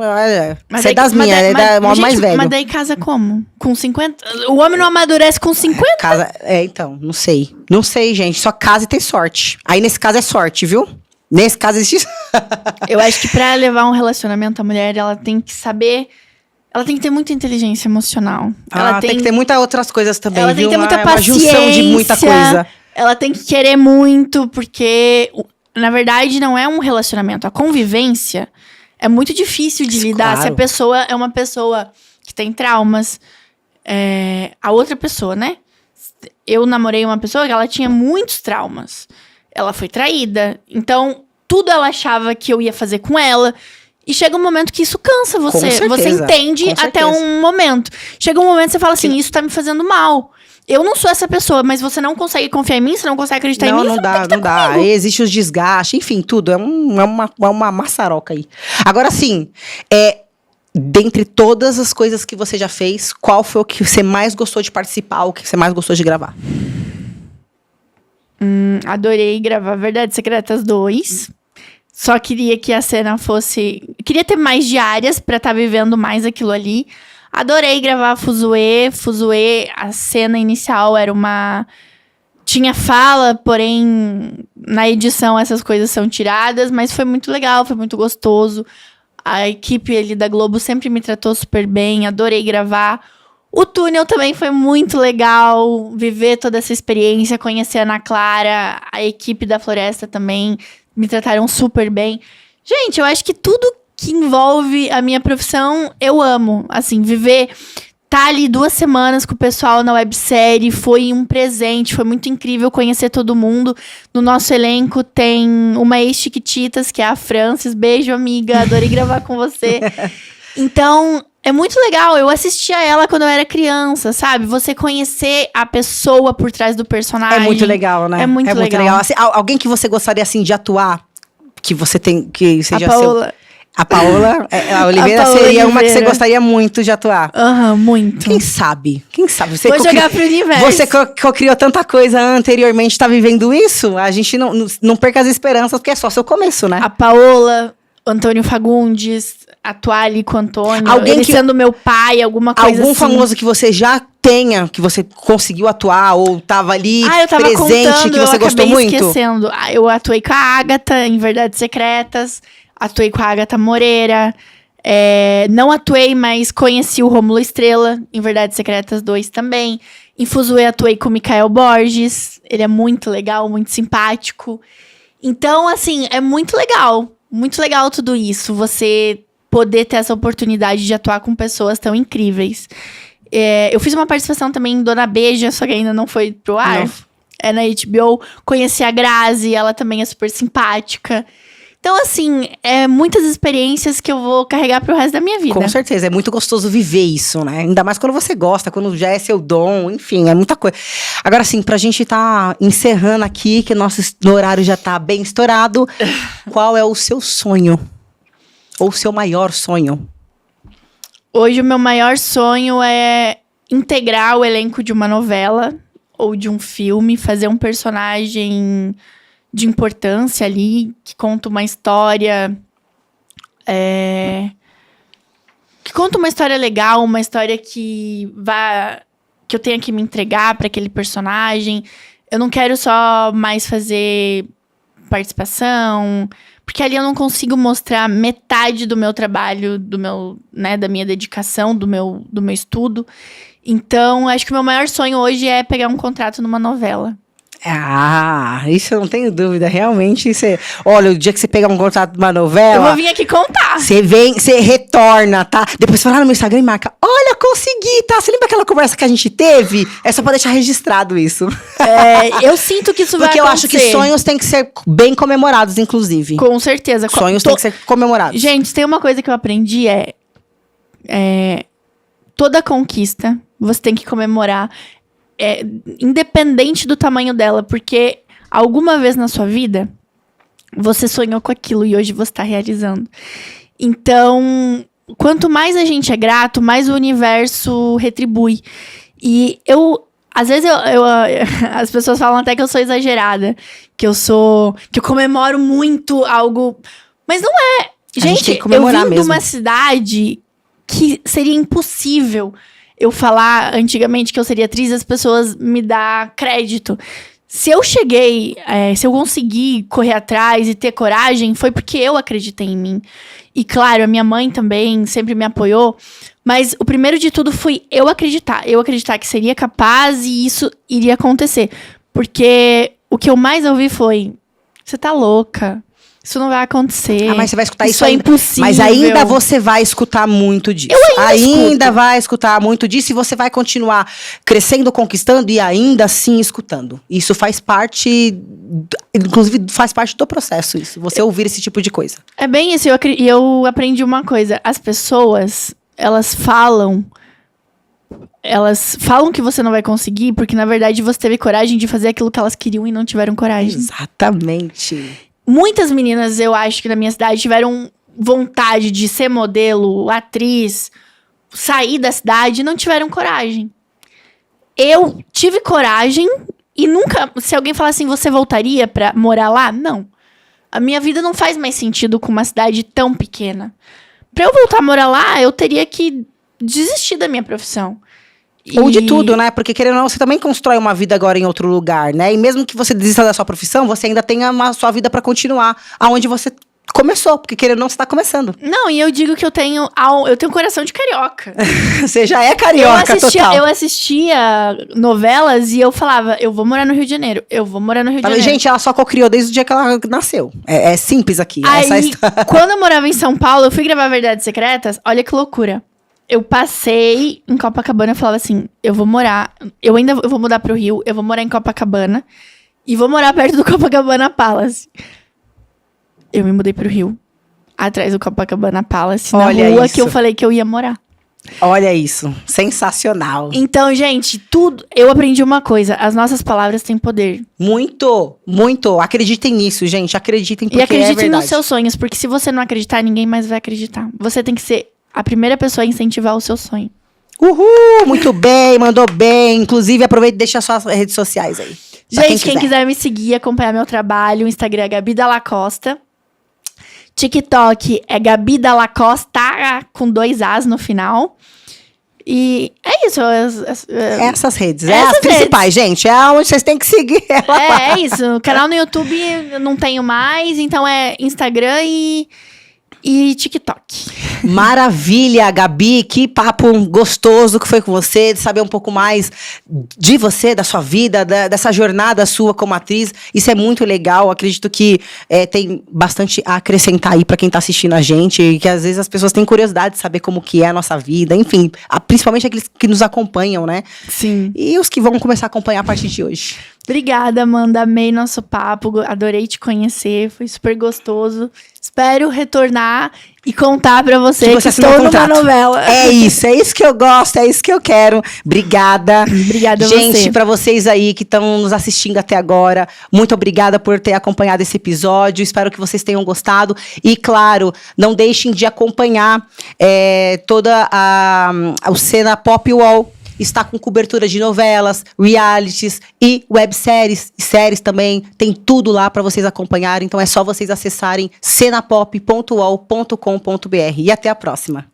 você é das minhas, é da homem mais velho. Mas daí casa como? Com 50? O homem não amadurece com 50? Então, não sei. Não sei, gente, só casa e ter sorte. Aí nesse caso é sorte, viu? Nesse caso existe... Eu acho que pra levar um relacionamento, a mulher, ela tem que saber... Ela tem que ter muita inteligência emocional. Ela tem que ter muitas outras coisas também, ela viu? Tem que ter muita paciência. Uma junção de muita coisa. Ela tem que querer muito, porque, na verdade, não é um relacionamento. A convivência é muito difícil de lidar. Claro. Se a pessoa é uma pessoa que tem traumas. A outra pessoa, né? Eu namorei uma pessoa que ela tinha muitos traumas. Ela foi traída. Então, tudo ela achava que eu ia fazer com ela... E chega um momento que isso cansa você. Você entende até um momento. Chega um momento que você fala assim, isso tá me fazendo mal. Eu não sou essa pessoa, mas você não consegue confiar em mim, você não consegue acreditar em mim. Não dá. Aí existe os desgastes, enfim, tudo. É uma maçaroca aí. Agora, assim, dentre todas as coisas que você já fez, qual foi o que você mais gostou de participar, o que você mais gostou de gravar? Adorei gravar Verdades Secretas 2. Só queria que a cena fosse... Queria ter mais diárias pra estar vivendo mais aquilo ali. Adorei gravar Fuzue. Fuzue, a cena inicial era uma... Tinha fala, porém, na edição essas coisas são tiradas. Mas foi muito legal, foi muito gostoso. A equipe ali da Globo sempre me tratou super bem. Adorei gravar. O túnel também foi muito legal. Viver toda essa experiência, conhecer a Ana Clara. A equipe da Floresta também... Me trataram super bem. Gente, eu acho que tudo que envolve a minha profissão, eu amo. Assim, viver... tá ali 2 semanas com o pessoal na websérie foi um presente, foi muito incrível conhecer todo mundo. No nosso elenco tem uma ex-Chiquititas, que é a Francis. Beijo, amiga, adorei gravar com você. Então, é muito legal. Eu assistia ela quando eu era criança, sabe? Você conhecer a pessoa por trás do personagem. É muito legal, né? É muito legal. Assim, alguém que você gostaria, assim, de atuar, que você tem, que seja A Paola. A Paola, a Oliveira A Paola seria uma que você Oliveira. gostaria muito de atuar. Aham, muito. Quem sabe? Quem sabe? Você Vou jogar pro universo. Você criou tanta coisa anteriormente, tá vivendo isso? A gente não perca as esperanças, porque é só seu começo, né? A Paola, Antônio Fagundes, atuar ali com o Antônio. Alguém ele que- sendo meu pai, alguma coisa Algum assim. famoso que você já tenha, que você conseguiu atuar, ou tava ali Eu tava presente, contando, que você eu gostou acabei muito? esquecendo. Eu atuei com a Agatha em Verdades Secretas. Atuei com a Agatha Moreira. Não atuei, mas conheci o Rômulo Estrela em Verdades Secretas 2 também. Em Fuzue atuei com o Mikael Borges. Ele é muito legal, muito simpático. Então, assim, é muito legal. Muito legal tudo isso. Você poder ter essa oportunidade de atuar com pessoas tão incríveis. Eu fiz uma participação também em Dona Beija, só que ainda não foi pro ar. Não. É na HBO. Conheci a Grazi, ela também é super simpática. Então, assim, muitas experiências que eu vou carregar pro resto da minha vida. Com certeza, é muito gostoso viver isso, né? Ainda mais quando você gosta, quando já é seu dom, enfim, é muita coisa. Agora, assim, pra gente tá encerrando aqui, que nosso horário já tá bem estourado, qual é o seu sonho? Ou o seu maior sonho? Hoje, o meu maior sonho é integrar o elenco de uma novela ou de um filme, fazer um personagem de importância ali, que conta uma história. Que conta uma história legal, uma história que eu tenha que me entregar para aquele personagem. Eu não quero só mais fazer participação, porque ali eu não consigo mostrar metade do meu trabalho, da minha dedicação, do meu estudo. Então, acho que o meu maior sonho hoje é pegar um contrato numa novela. Isso eu não tenho dúvida, realmente. Olha, o dia que você pegar um contrato de uma novela. Eu vou vir aqui contar. Você retorna, tá? Depois você vai lá no meu Instagram e marca. Olha, consegui, tá? Você lembra aquela conversa que a gente teve? É só pra deixar registrado isso. Eu sinto que isso vai Porque acontecer. eu acho que sonhos têm que ser bem comemorados, inclusive. Com certeza. Sonhos têm que ser comemorados. Gente, tem uma coisa que eu aprendi toda conquista você tem que comemorar, independente do tamanho dela, porque alguma vez na sua vida você sonhou com aquilo e hoje você está realizando. Então, quanto mais a gente é grato, mais o universo retribui. E às vezes as pessoas falam até que eu sou exagerada, que eu comemoro muito algo, mas não é. gente tem Gente, que comemorar eu vim de mesmo. uma cidade que seria impossível eu falar antigamente que eu seria atriz, as pessoas me dão crédito. Se eu cheguei, se eu consegui correr atrás e ter coragem, foi porque eu acreditei em mim. E claro, a minha mãe também sempre me apoiou. Mas o primeiro de tudo foi eu acreditar. Eu acreditar que seria capaz e isso iria acontecer. Porque o que eu mais ouvi foi: você tá louca. Isso não vai acontecer. Mas você vai escutar isso é ainda. impossível. Mas ainda você vai escutar muito disso. Eu ainda escuto. Vai escutar muito disso e você vai continuar crescendo, conquistando e ainda assim escutando. Isso faz parte, inclusive faz parte do processo, isso. Você ouvir esse tipo de coisa. É bem isso. Eu aprendi uma coisa. As pessoas, elas falam que você não vai conseguir porque, na verdade, você teve coragem de fazer aquilo que elas queriam e não tiveram coragem. Exatamente. Muitas meninas, eu acho que na minha cidade, tiveram vontade de ser modelo, atriz, sair da cidade e não tiveram coragem. Eu tive coragem e nunca... Se alguém falar assim, você voltaria pra morar lá? Não. A minha vida não faz mais sentido com uma cidade tão pequena. Pra eu voltar a morar lá, eu teria que desistir da minha profissão. Ou de tudo, né? Porque, querendo ou não, você também constrói uma vida agora em outro lugar, né? E mesmo que você desista da sua profissão, você ainda tem a sua vida pra continuar aonde você começou. Porque, querendo ou não, você tá começando. Não, e eu digo que eu tenho coração de carioca. Você já é carioca total. Eu assistia novelas e eu falava, eu vou morar no Rio de Janeiro. Eu vou morar no Rio de Janeiro. Gente, ela só cocriou desde o dia que ela nasceu. É simples aqui. Aí, essa história. quando eu morava em São Paulo, eu fui gravar Verdades Secretas. Olha que loucura. eu passei em Copacabana e falava assim, eu vou mudar pro Rio, eu vou morar em Copacabana e vou morar perto do Copacabana Palace. Eu me mudei pro Rio, atrás do Copacabana Palace, na rua que eu falei que eu ia morar. Olha isso, sensacional. Então, gente, eu aprendi uma coisa, as nossas palavras têm poder. Muito, muito. Acreditem nisso, gente, acreditem porque e acreditem é verdade. nos seus sonhos, porque se você não acreditar, ninguém mais vai acreditar. Você tem que ser a primeira pessoa a incentivar o seu sonho. Uhul, muito bem, mandou bem. Inclusive, aproveita e deixa suas redes sociais aí. Gente, quem quiser me seguir, acompanhar meu trabalho, o Instagram é Gabi Dalla Costa. TikTok é Gabi Dalla Costa, com 2 As no final. E é isso. Essas redes, as principais, gente. É onde vocês têm que seguir ela. É isso. O canal no YouTube eu não tenho mais, então é Instagram e TikTok. Maravilha, Gabi, que papo gostoso que foi com você, de saber um pouco mais de você, da sua vida, dessa jornada sua como atriz. Isso é muito legal, acredito que tem bastante a acrescentar aí pra quem tá assistindo a gente, que às vezes as pessoas têm curiosidade de saber como que é a nossa vida, enfim, principalmente aqueles que nos acompanham, né? Sim. E os que vão começar a acompanhar a partir de hoje. Obrigada, Amanda. Amei nosso papo. Adorei te conhecer. Foi super gostoso. Espero retornar e contar pra você que estou numa novela. É isso que eu gosto, é isso que eu quero. Obrigada. Obrigada a gente, você. pra vocês aí que estão nos assistindo até agora, muito obrigada por ter acompanhado esse episódio. Espero que vocês tenham gostado. E, claro, não deixem de acompanhar toda o Cena Pop Wall. Está com cobertura de novelas, realities e webséries, séries também. Tem tudo lá para vocês acompanharem. Então é só vocês acessarem cenapop.uol.com.br. E até a próxima.